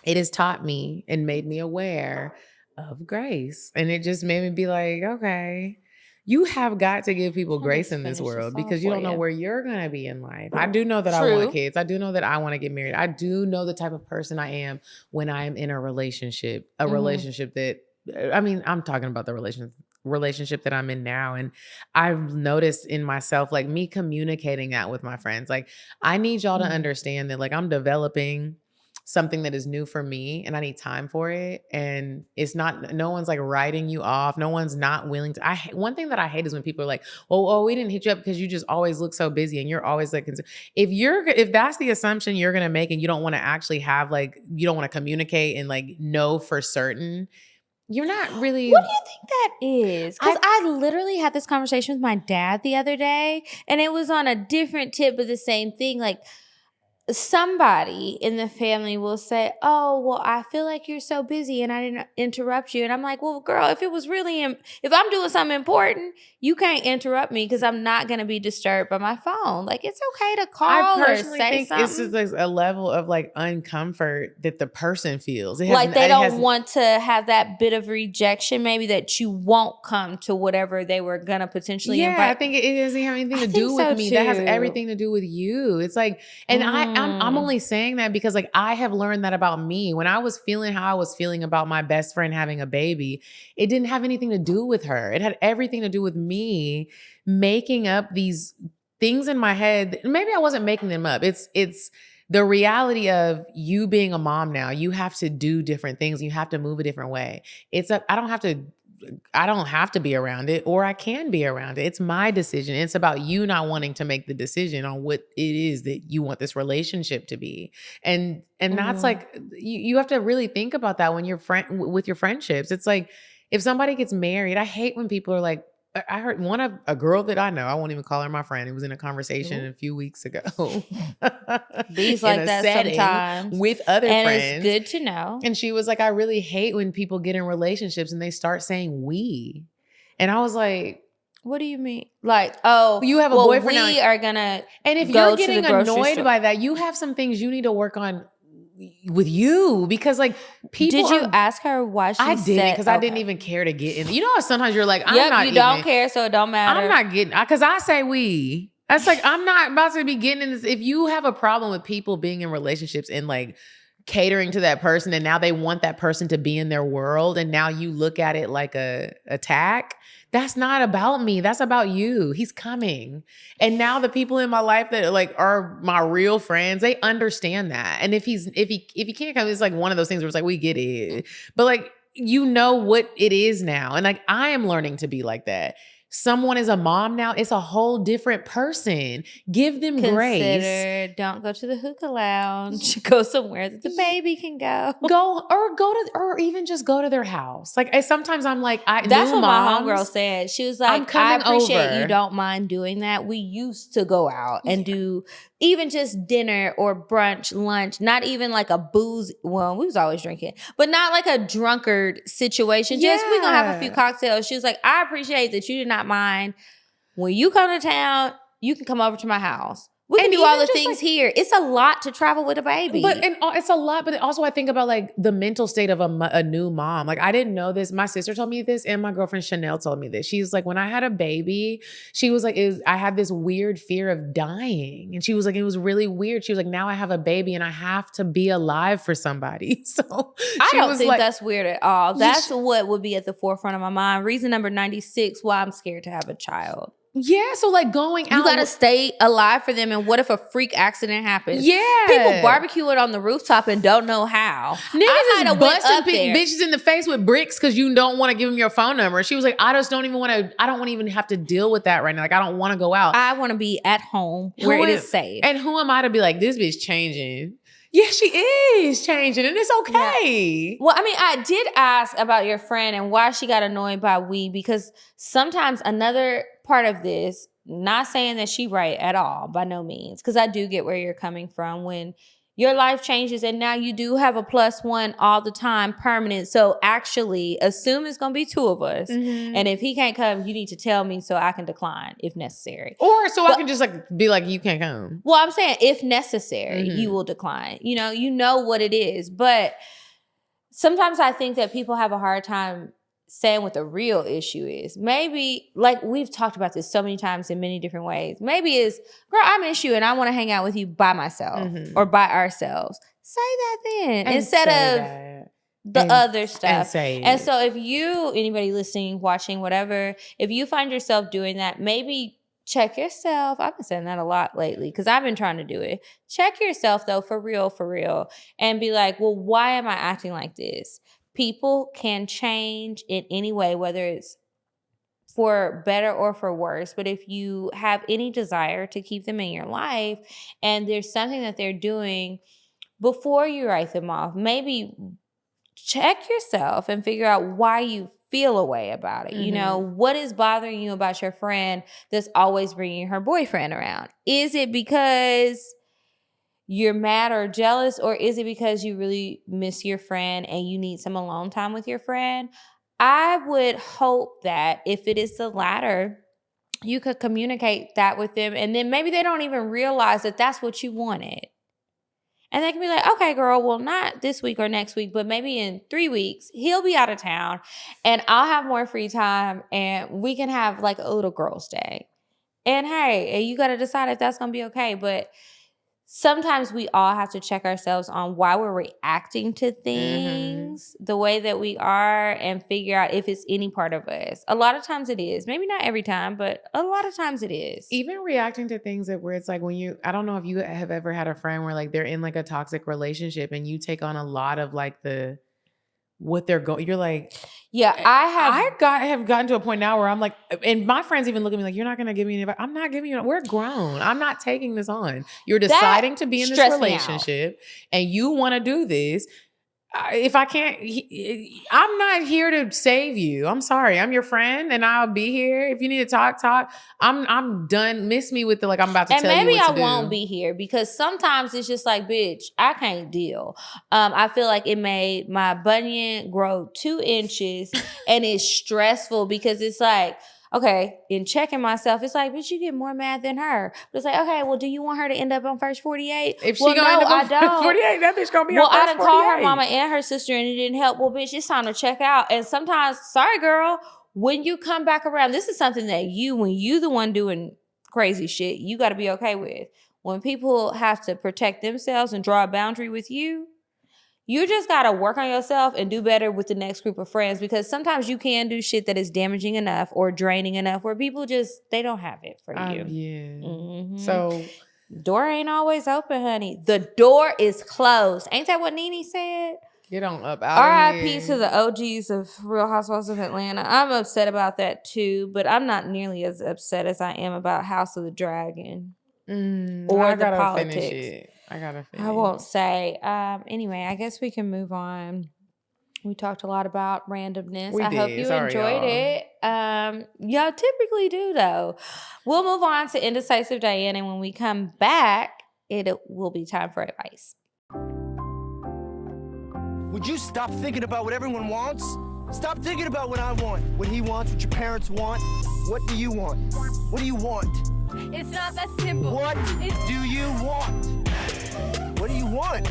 It has taught me and made me aware of grace. And it just made me be like, okay, you have got to give people grace in this world, because you don't know where you're going to be in life. I do know that I want kids. I do know that I want to get married. I do know the type of person I am when I am in a relationship that, I mean, I'm talking about the relationship that I'm in now. And I've noticed in myself, like me communicating that with my friends, like I need y'all to understand that like I'm developing something that is new for me and I need time for it. And it's not, no one's like writing you off. No one's not willing to. One thing that I hate is when people are like, oh, we didn't hit you up because you just always look so busy and you're always like, if that's the assumption you're going to make and you don't want to actually have like, you don't want to communicate and like know for certain, you're not really. What do you think that is? Because I literally had this conversation with my dad the other day, and it was on a different tip, but the same thing. Like, somebody in the family will say, oh, well, I feel like you're so busy and I didn't interrupt you. And I'm like, well, girl, if it was really, if I'm doing something important, you can't interrupt me because I'm not going to be disturbed by my phone. Like, it's okay to call or say think something. it's just like a level of like uncomfort that the person feels. Like they don't want to have that bit of rejection, maybe that you won't come to whatever they were going to potentially invite. I think it doesn't have anything to do with me. That has everything to do with you. It's like, and I'm only saying that because like I have learned that about me. When I was feeling how I was feeling about my best friend having a baby, it didn't have anything to do with her. It had everything to do with me making up these things in my head. Maybe I wasn't making them up. It's the reality of you being a mom now. You have to do different things. You have to move a different way. I don't have to be around it, or I can be around it. It's my decision. It's about you not wanting to make the decision on what it is that you want this relationship to be. And that's like, you have to really think about that when you're with your friendships. It's like, if somebody gets married, I hate when people are like, I heard a girl that I know, I won't even call her my friend, who was in a conversation a few weeks ago. These like that sometimes. With other friends. And it's good to know. And she was like, I really hate when people get in relationships and they start saying we. And I was like, what do you mean? Like, oh, you have a boyfriend we are going to And if you're getting annoyed by that, you have some things you need to work on with you, because like people. Did you ask her why she said? I didn't, because I didn't even care to get in. You know how sometimes you're like, you don't care, so it don't matter. I'm not getting, because I say we. That's like, I'm not about to be getting in this. If you have a problem with people being in relationships and like catering to that person, and now they want that person to be in their world, and now you look at it like a attack, that's not about me. That's about you. He's coming. And now the people in my life that like are my real friends, they understand that. And if he can't come, it's like one of those things where it's like, we get it. But like, you know what it is now. And like, I am learning to be like that. Someone is a mom now, it's a whole different person. Give them grace. Don't go to the hookah lounge. Go somewhere that the baby can go. Or even just go to their house. Like sometimes I'm like, that's what my homegirl said. She was like, I appreciate over. You don't mind doing that. We used to go out and do even just dinner or brunch, lunch, not even like a booze. Well, we was always drinking, but not like a drunkard situation. Just we gonna have a few cocktails. She was like, I appreciate that you did not mind. When you come to town, you can come over to my house. We can do all the things here. It's a lot to travel with a baby. It's a lot, but also I think about like the mental state of a new mom. Like I didn't know this. My sister told me this, and my girlfriend Chanel told me this. She's like, when I had a baby, she was like, I had this weird fear of dying. And she was like, it was really weird. She was like, now I have a baby and I have to be alive for somebody. So I don't think that's weird at all. That's what would be at the forefront of my mind. Reason number 96 why I'm scared to have a child. Yeah, so like going out. You gotta stay alive for them, and what if a freak accident happens? Yeah. People barbecuing on the rooftop and don't know how. Niggas is busting bitches in the face with bricks because you don't want to give them your phone number. She was like, I don't want to even have to deal with that right now. Like, I don't want to go out. I want to be at home where it is safe. And who am I to be like, this bitch changing? Yeah, she is changing, and it's okay. Yeah. Well, I mean, I did ask about your friend and why she got annoyed by we, because sometimes another part of this, not saying that she right at all, by no means, because I do get where you're coming from when your life changes and now you do have a +1 all the time, permanent. So actually, assume it's going to be 2 of us. Mm-hmm. And if he can't come, you need to tell me so I can decline if necessary. Or I can just like be like, you can't come. Well, I'm saying if necessary, you will decline. You know what it is. But sometimes I think that people have a hard time saying what the real issue is. Maybe, like we've talked about this so many times in many different ways. Maybe it's, girl, I'm an issue and I want to hang out with you by myself or by ourselves. Say that then instead of the other stuff. And so if anybody listening, watching, whatever, if you find yourself doing that, maybe check yourself. I've been saying that a lot lately because I've been trying to do it. Check yourself though, for real, and be like, well, why am I acting like this? People can change in any way, whether it's for better or for worse. But if you have any desire to keep them in your life and there's something that they're doing, before you write them off, maybe check yourself and figure out why you feel a way about it. Mm-hmm. What is bothering you about your friend that's always bringing her boyfriend around? Is it because you're mad or jealous, or is it because you really miss your friend and you need some alone time with your friend? I would hope that if it is the latter, you could communicate that with them, and then maybe they don't even realize that that's what you wanted. And they can be like, okay, girl, well, not this week or next week, but maybe in 3 weeks, he'll be out of town and I'll have more free time and we can have like a little girls' day. And hey, you got to decide if that's going to be okay. But sometimes we all have to check ourselves on why we're reacting to things the way that we are and figure out if it's any part of us. A lot of times it is. Maybe not every time, but a lot of times it is. Even reacting to things that where it's like when I don't know if you have ever had a friend where like they're in like a toxic relationship and you take on a lot of like what they're going, you're like, yeah, I have gotten to a point now where I'm like, and my friends even look at me like, you're not going to give me any advice. I'm not giving you, we're grown. I'm not taking this on. You're deciding to be in this relationship and you want to do this. If I can't, I'm not here to save you. I'm sorry. I'm your friend and I'll be here. If you need to talk. I'm done. Miss me with the, like, I'm about to tell you what to do. And maybe I won't be here because sometimes it's just like, bitch, I can't deal. I feel like it made my bunion grow 2 inches and it's stressful because it's like, okay, in checking myself, it's like, bitch, you get more mad than her. But it's like, okay, well, do you want her to end up on first 48? If she gonna end up on 48, that bitch gonna be on first 48. Well, I done called her mama and her sister and it didn't help. Well, bitch, it's time to check out. And sometimes, sorry, girl, when you come back around, this is something that when you the one doing crazy shit, you got to be okay with. When people have to protect themselves and draw a boundary with you, you just got to work on yourself and do better with the next group of friends because sometimes you can do shit that is damaging enough or draining enough where people they don't have it for you. Yeah. Mm-hmm. So door ain't always open, honey. The door is closed. Ain't that what Nene said? Get on up out of here. RIP to the OGs of Real Housewives of Atlanta. I'm upset about that too, but I'm not nearly as upset as I am about House of the Dragon or the politics. I gotta finish. I won't say. Anyway, I guess we can move on. We talked a lot about randomness. I hope you enjoyed it. Y'all typically do, though. We'll move on to Indecisive Diane, and when we come back, it will be time for advice. Would you stop thinking about what everyone wants? Stop thinking about what I want, what he wants, what your parents want. What do you want? What do you want? It's not that simple. What do you want? What do you want?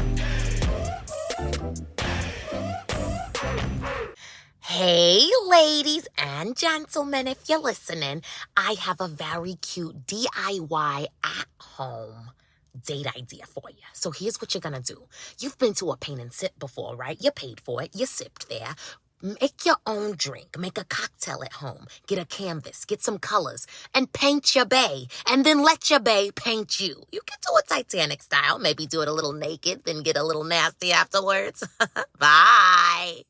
Hey, ladies and gentlemen, if you're listening, I have a very cute DIY at-home date idea for you. So here's what you're gonna do. You've been to a paint and sip before, right? You paid for it. You sipped there. Make your own drink. Make a cocktail at home. Get a canvas. Get some colors. And paint your bae. And then let your bae paint you. You can do it Titanic style. Maybe do it a little naked, then get a little nasty afterwards. Bye.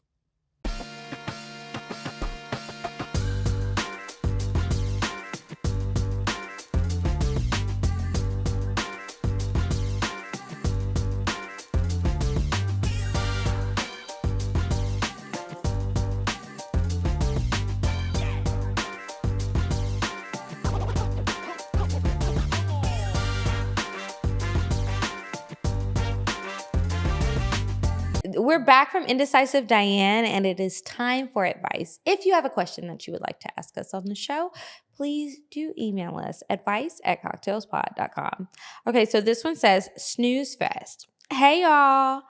We're back from Indecisive Diane, and it is time for advice. If you have a question that you would like to ask us on the show, please do email us, advice@cocktailspod.com. Okay, so this one says, Snooze Fest. Hey, y'all.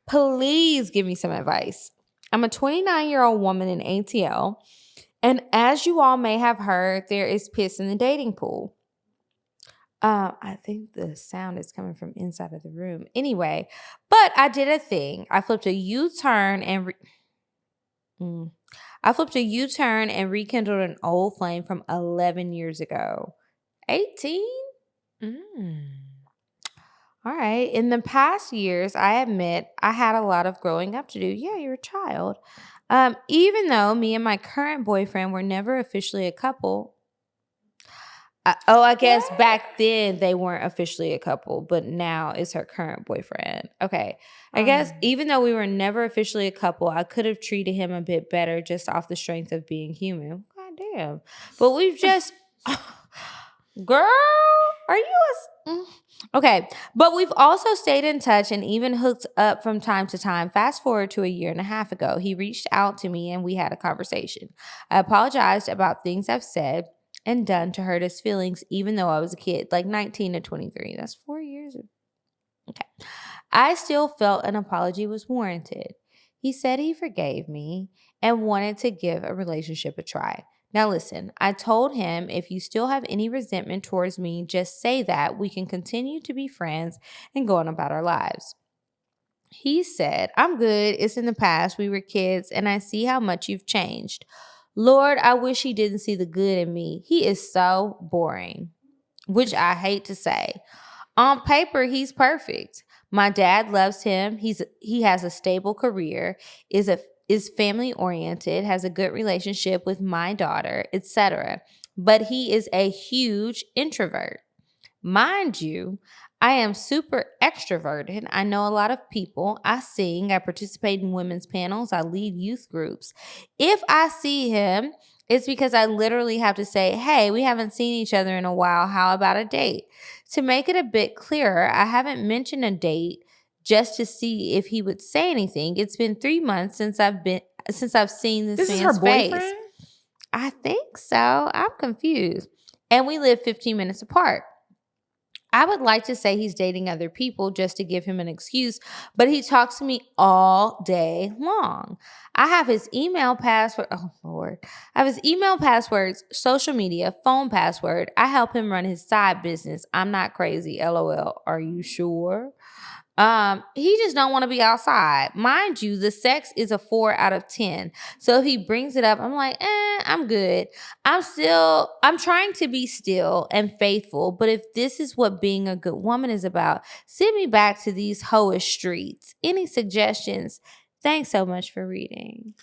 Please give me some advice. I'm a 29-year-old woman in ATL, and as you all may have heard, there is piss in the dating pool. I think the sound is coming from inside of the room. Anyway, but I did a thing. I flipped a U-turn and rekindled an old flame from 11 years ago. 18? All right. In the past years, I admit I had a lot of growing up to do. Yeah, you're a child. Even though me and my current boyfriend were never officially a couple. I guess back then they weren't officially a couple, but now it's her current boyfriend. Okay. I guess even though we were never officially a couple, I could have treated him a bit better just off the strength of being human. God damn. But Girl, are you okay? But we've also stayed in touch and even hooked up from time to time. Fast forward to a year and a half ago, he reached out to me and we had a conversation. I apologized about things I've said and done to hurt his feelings, even though I was a kid, like 19 to 23. That's 4 years. Okay. I still felt an apology was warranted. He said he forgave me and wanted to give a relationship a try. Now listen, I told him if you still have any resentment towards me, just say that. We can continue to be friends and go on about our lives. He said, I'm good. It's in the past. We were kids and I see how much you've changed. Lord, I wish he didn't see the good in me. He is so boring, which I hate to say. On paper, he's perfect. My dad loves him. He has a stable career, is family oriented, has a good relationship with my daughter, etc. But he is a huge introvert. Mind you, I am super extroverted. I know a lot of people. I sing. I participate in women's panels. I lead youth groups. If I see him, it's because I literally have to say, hey, we haven't seen each other in a while. How about a date? To make it a bit clearer, I haven't mentioned a date just to see if he would say anything. It's been 3 months since I've seen this man's is her boyfriend? face. I think so. I'm confused. And we live 15 minutes apart. I would like to say he's dating other people just to give him an excuse, but he talks to me all day long. I have his email password. Oh, Lord. I have his email passwords, social media, phone password. I help him run his side business. I'm not crazy. LOL. Are you sure? He just don't want to be outside. Mind you, the sex is a 4 out of 10. So if he brings it up, I'm like, I'm good. I'm trying to be still and faithful. But if this is what being a good woman is about, send me back to these hoish streets. Any suggestions? Thanks so much for reading.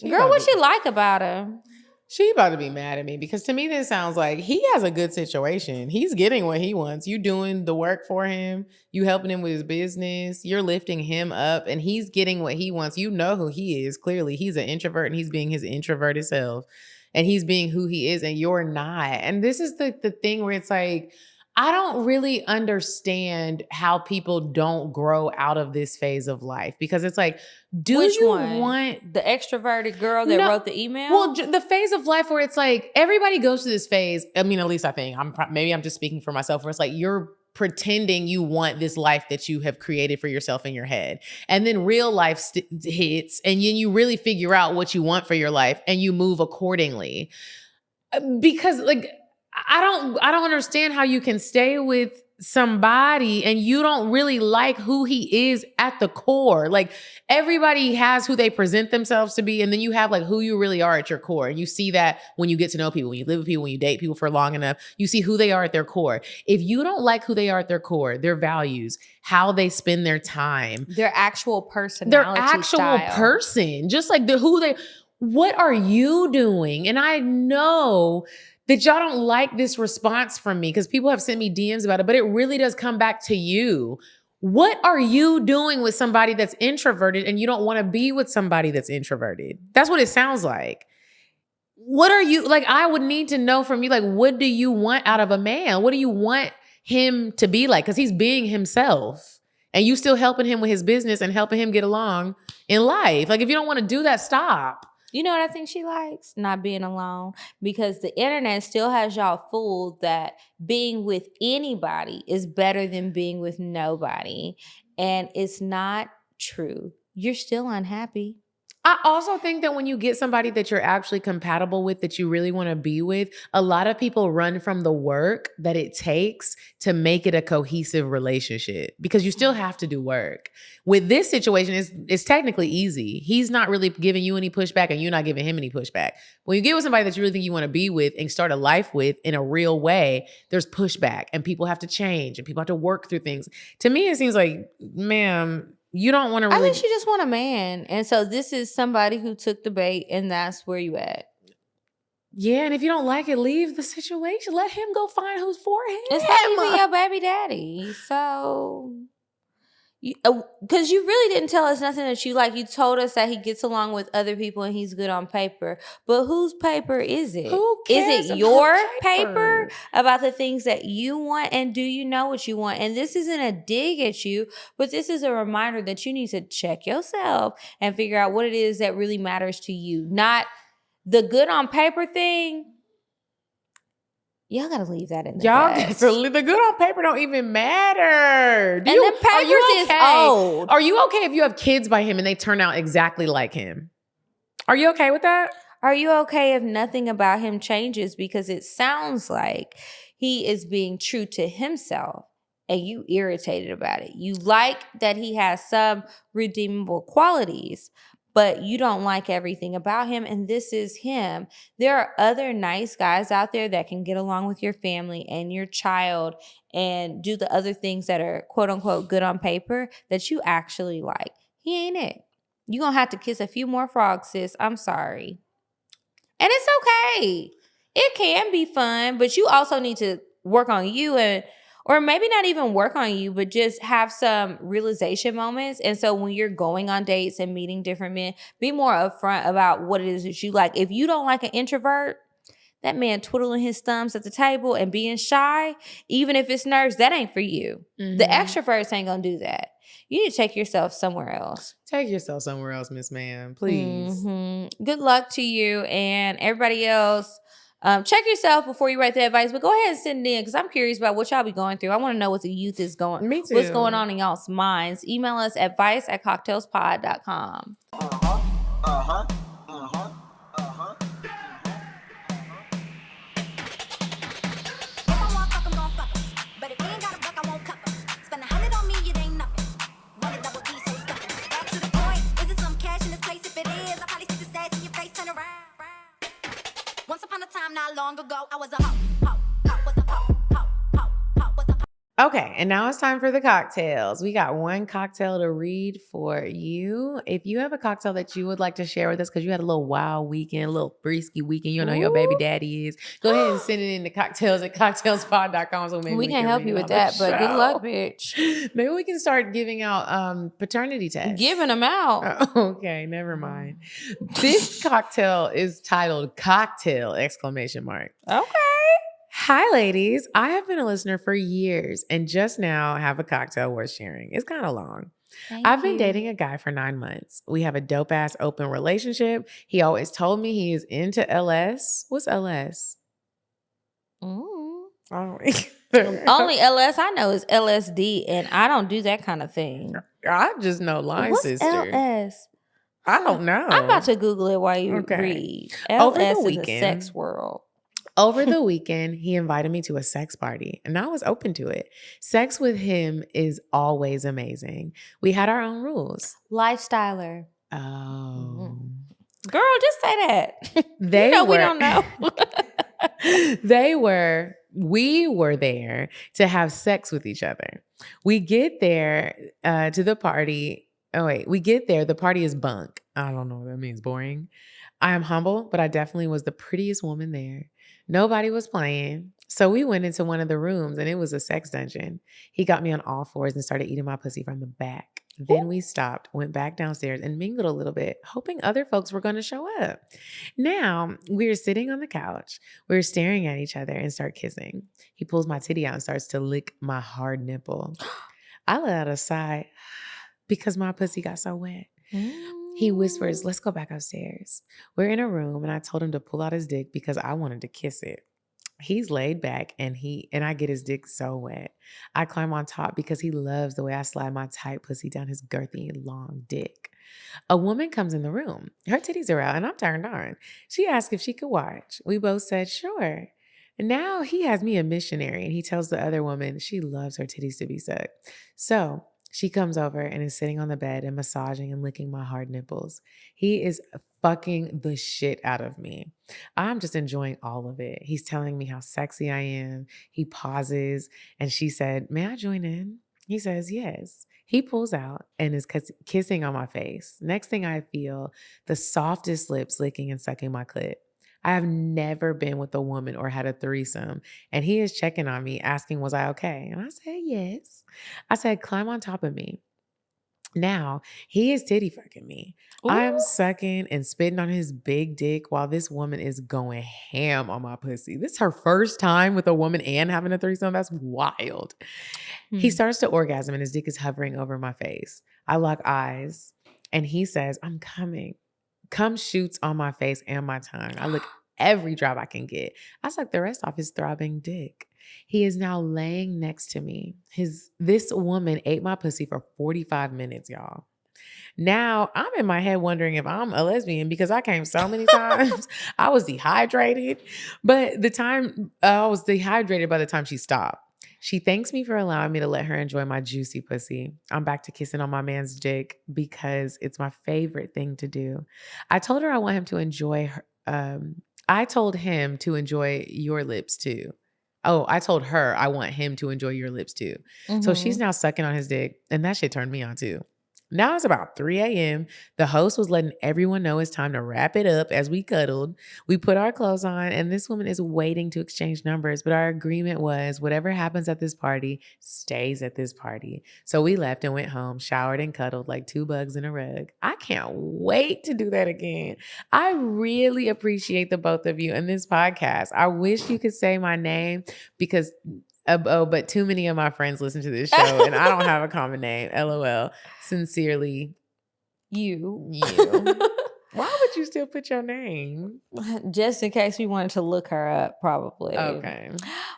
Girl, what you like about him? She about to be mad at me because to me this sounds like he has a good situation. He's getting what he wants. You doing the work for him. You helping him with his business. You're lifting him up and he's getting what he wants. You know who he is. Clearly, he's an introvert and he's being his introverted self. And he's being who he is and you're not. And this is the thing where it's like, I don't really understand how people don't grow out of this phase of life because it's like, Which one? Want the extroverted girl that wrote the email? Well, the phase of life where it's like everybody goes through this phase. I mean, at least I think maybe I'm just speaking for myself where it's like you're pretending you want this life that you have created for yourself in your head. And then real life hits and then you really figure out what you want for your life and you move accordingly. Because like, I don't understand how you can stay with somebody and you don't really like who he is at the core. Like everybody has who they present themselves to be. And then you have like who you really are at your core. And you see that when you get to know people, when you live with people, when you date people for long enough, you see who they are at their core. If you don't like who they are at their core, their values, how they spend their time, their actual personality, person, just like what are you doing? And I know that y'all don't like this response from me because people have sent me DMs about it, but it really does come back to you. What are you doing with somebody that's introverted and you don't want to be with somebody that's introverted? That's what it sounds like. What are you, like, I would need to know from you, like, what do you want out of a man? What do you want him to be like? Because he's being himself and you still helping him with his business and helping him get along in life. Like, if you don't want to do that, stop. You know what I think she likes? Not being alone. Because the internet still has y'all fooled that being with anybody is better than being with nobody. And it's not true. You're still unhappy. I also think that when you get somebody that you're actually compatible with, that you really want to be with, a lot of people run from the work that it takes to make it a cohesive relationship because you still have to do work. With this situation, it's technically easy. He's not really giving you any pushback and you're not giving him any pushback. When you get with somebody that you really think you want to be with and start a life with in a real way, there's pushback and people have to change and people have to work through things. To me, it seems like, ma'am, you don't want to really... I think she just want a man. And so this is somebody who took the bait and that's where you at. Yeah, and if you don't like it, leave the situation. Let him go find who's for him. It's not even your baby daddy. So Because you really didn't tell us nothing that you like. You told us that he gets along with other people and he's good on paper. But whose paper is it? Who cares Is it about your paper? paper about the things that you want? And do you know what you want? And this isn't a dig at you, but this is a reminder that you need to check yourself and figure out what it is that really matters to you. Not the good on paper thing. Y'all gotta leave that in the past. The good on paper don't even matter. And the papers is old. Are you okay if you have kids by him and they turn out exactly like him? Are you okay with that? Are you okay if nothing about him changes? Because it sounds like he is being true to himself and you irritated about it. You like that he has some redeemable qualities, but you don't like everything about him, and this is him. There are other nice guys out there that can get along with your family and your child and do the other things that are quote-unquote good on paper that you actually like. He ain't it. You're going to have to kiss a few more frogs, sis. I'm sorry. And it's okay. It can be fun, but you also need to work on you or maybe not even work on you, but just have some realization moments. And so when you're going on dates and meeting different men, be more upfront about what it is that you like. If you don't like an introvert, that man twiddling his thumbs at the table and being shy, even if it's nerves, that ain't for you. Mm-hmm. The extroverts ain't going to do that. You need to take yourself somewhere else. Take yourself somewhere else, Miss Ma'am, please. Mm-hmm. Good luck to you and everybody else. Check yourself before you write the advice, but go ahead and send it in because I'm curious about what y'all be going through. I want to know what the youth is going. Me too. What's going on in y'all's minds? Email us advice@cocktailspod.com. Not long ago, I was a Okay, and now it's time for the cocktails. We got one cocktail to read for you. If you have a cocktail that you would like to share with us because you had a little wild weekend, a little brisky weekend, you know who your baby daddy is, go ahead and send it in to cocktails@cocktailspod.com. So maybe we can't help you with that, but good luck, bitch. Maybe we can start giving out paternity tests. Giving them out. Okay, never mind. This cocktail is titled Cocktail! Okay. Hi, ladies. I have been a listener for years and just now have a cocktail worth sharing. It's kind of long. I've been dating a guy for 9 months. We have a dope-ass open relationship. He always told me he is into LS. What's LS? Only LS I know is LSD, and I don't do that kind of thing. I just know line What's sister. LS? I don't know. I'm about to Google it while you read. LS in the sex world. Over the weekend, he invited me to a sex party, and I was open to it. Sex with him is always amazing. We had our own rules. Lifestyler. Oh. Girl, just say that. We don't know. We were there to have sex with each other. We get there to the party. Oh, wait. We get there. The party is bunk. I don't know what that means. Boring. I am humble, but I definitely was the prettiest woman there. Nobody was playing. So we went into one of the rooms and it was a sex dungeon. He got me on all fours and started eating my pussy from the back. Then we stopped, went back downstairs and mingled a little bit, hoping other folks were going to show up. Now we're sitting on the couch. We're staring at each other and start kissing. He pulls my titty out and starts to lick my hard nipple. I let out a sigh because my pussy got so wet. He whispers, "Let's go back upstairs." We're in a room and I told him to pull out his dick because I wanted to kiss it. He's laid back and I get his dick so wet. I climb on top because he loves the way I slide my tight pussy down his girthy long dick. A woman comes in the room. Her titties are out and I'm turned on. She asked if she could watch. We both said, sure. And now he has me a missionary and he tells the other woman she loves her titties to be sucked. So she comes over and is sitting on the bed and massaging and licking my hard nipples. He is fucking the shit out of me. I'm just enjoying all of it. He's telling me how sexy I am. He pauses and she said, "May I join in?" He says, yes. He pulls out and is kissing on my face. Next thing I feel, the softest lips licking and sucking my clit. I have never been with a woman or had a threesome, and he is checking on me, asking, was I okay? And I said, yes. I said, climb on top of me. Now, he is titty fucking me. Ooh. I am sucking and spitting on his big dick while this woman is going ham on my pussy. This is her first time with a woman and having a threesome. That's wild. He starts to orgasm and his dick is hovering over my face. I lock eyes and he says, I'm coming. Cum shoots on my face and my tongue. I lick every drop I can get. I suck the rest off his throbbing dick. He is now laying next to me. This woman ate my pussy for 45 minutes, y'all. Now I'm in my head wondering if I'm a lesbian because I came so many times. I was dehydrated, but I was dehydrated by the time she stopped. She thanks me for allowing me to let her enjoy my juicy pussy. I'm back to kissing on my man's dick because it's my favorite thing to do. I told her I want him to enjoy her. I told him to enjoy your lips too. Oh, I told her I want him to enjoy your lips too. Mm-hmm. So she's now sucking on his dick, and that shit turned me on too. Now it's about 3 a.m. The host was letting everyone know it's time to wrap it up as we cuddled. We put our clothes on, and this woman is waiting to exchange numbers, but our agreement was whatever happens at this party stays at this party. So we left and went home, showered and cuddled like 2 bugs in a rug. I can't wait to do that again. I really appreciate the both of you in this podcast. I wish you could say my name because but too many of my friends listen to this show and I don't have a common name. LOL. Sincerely, you. Why would you still put your name? Just in case we wanted to look her up, probably. Okay.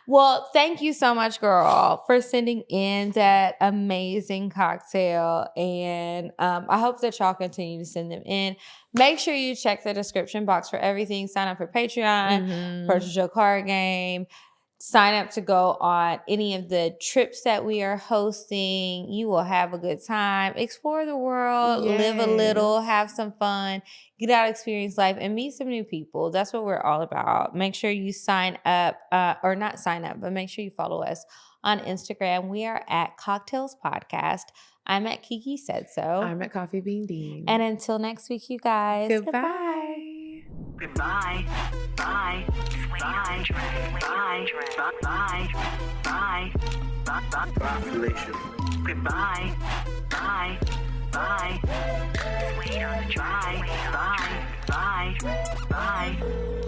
Well, thank you so much, girl, for sending in that amazing cocktail. And I hope that y'all continue to send them in. Make sure you check the description box for everything. Sign up for Patreon, purchase your card game. Sign up to go on any of the trips that we are hosting. You will have a good time. Explore the world, live a little, have some fun, get out, experience life, and meet some new people. That's what we're all about. Make sure you sign up, or not sign up, but make sure you follow us on Instagram. We are at CockTales Podcast. I'm at Kiki Said So. I'm at Coffee Bean Dean. And until next week, you guys. Goodbye. Goodbye. Bye. Bye. Bye. Bye. Bye. Bye. Population. Goodbye. Bye. Bye. Bye. Bye. Bye. Bye.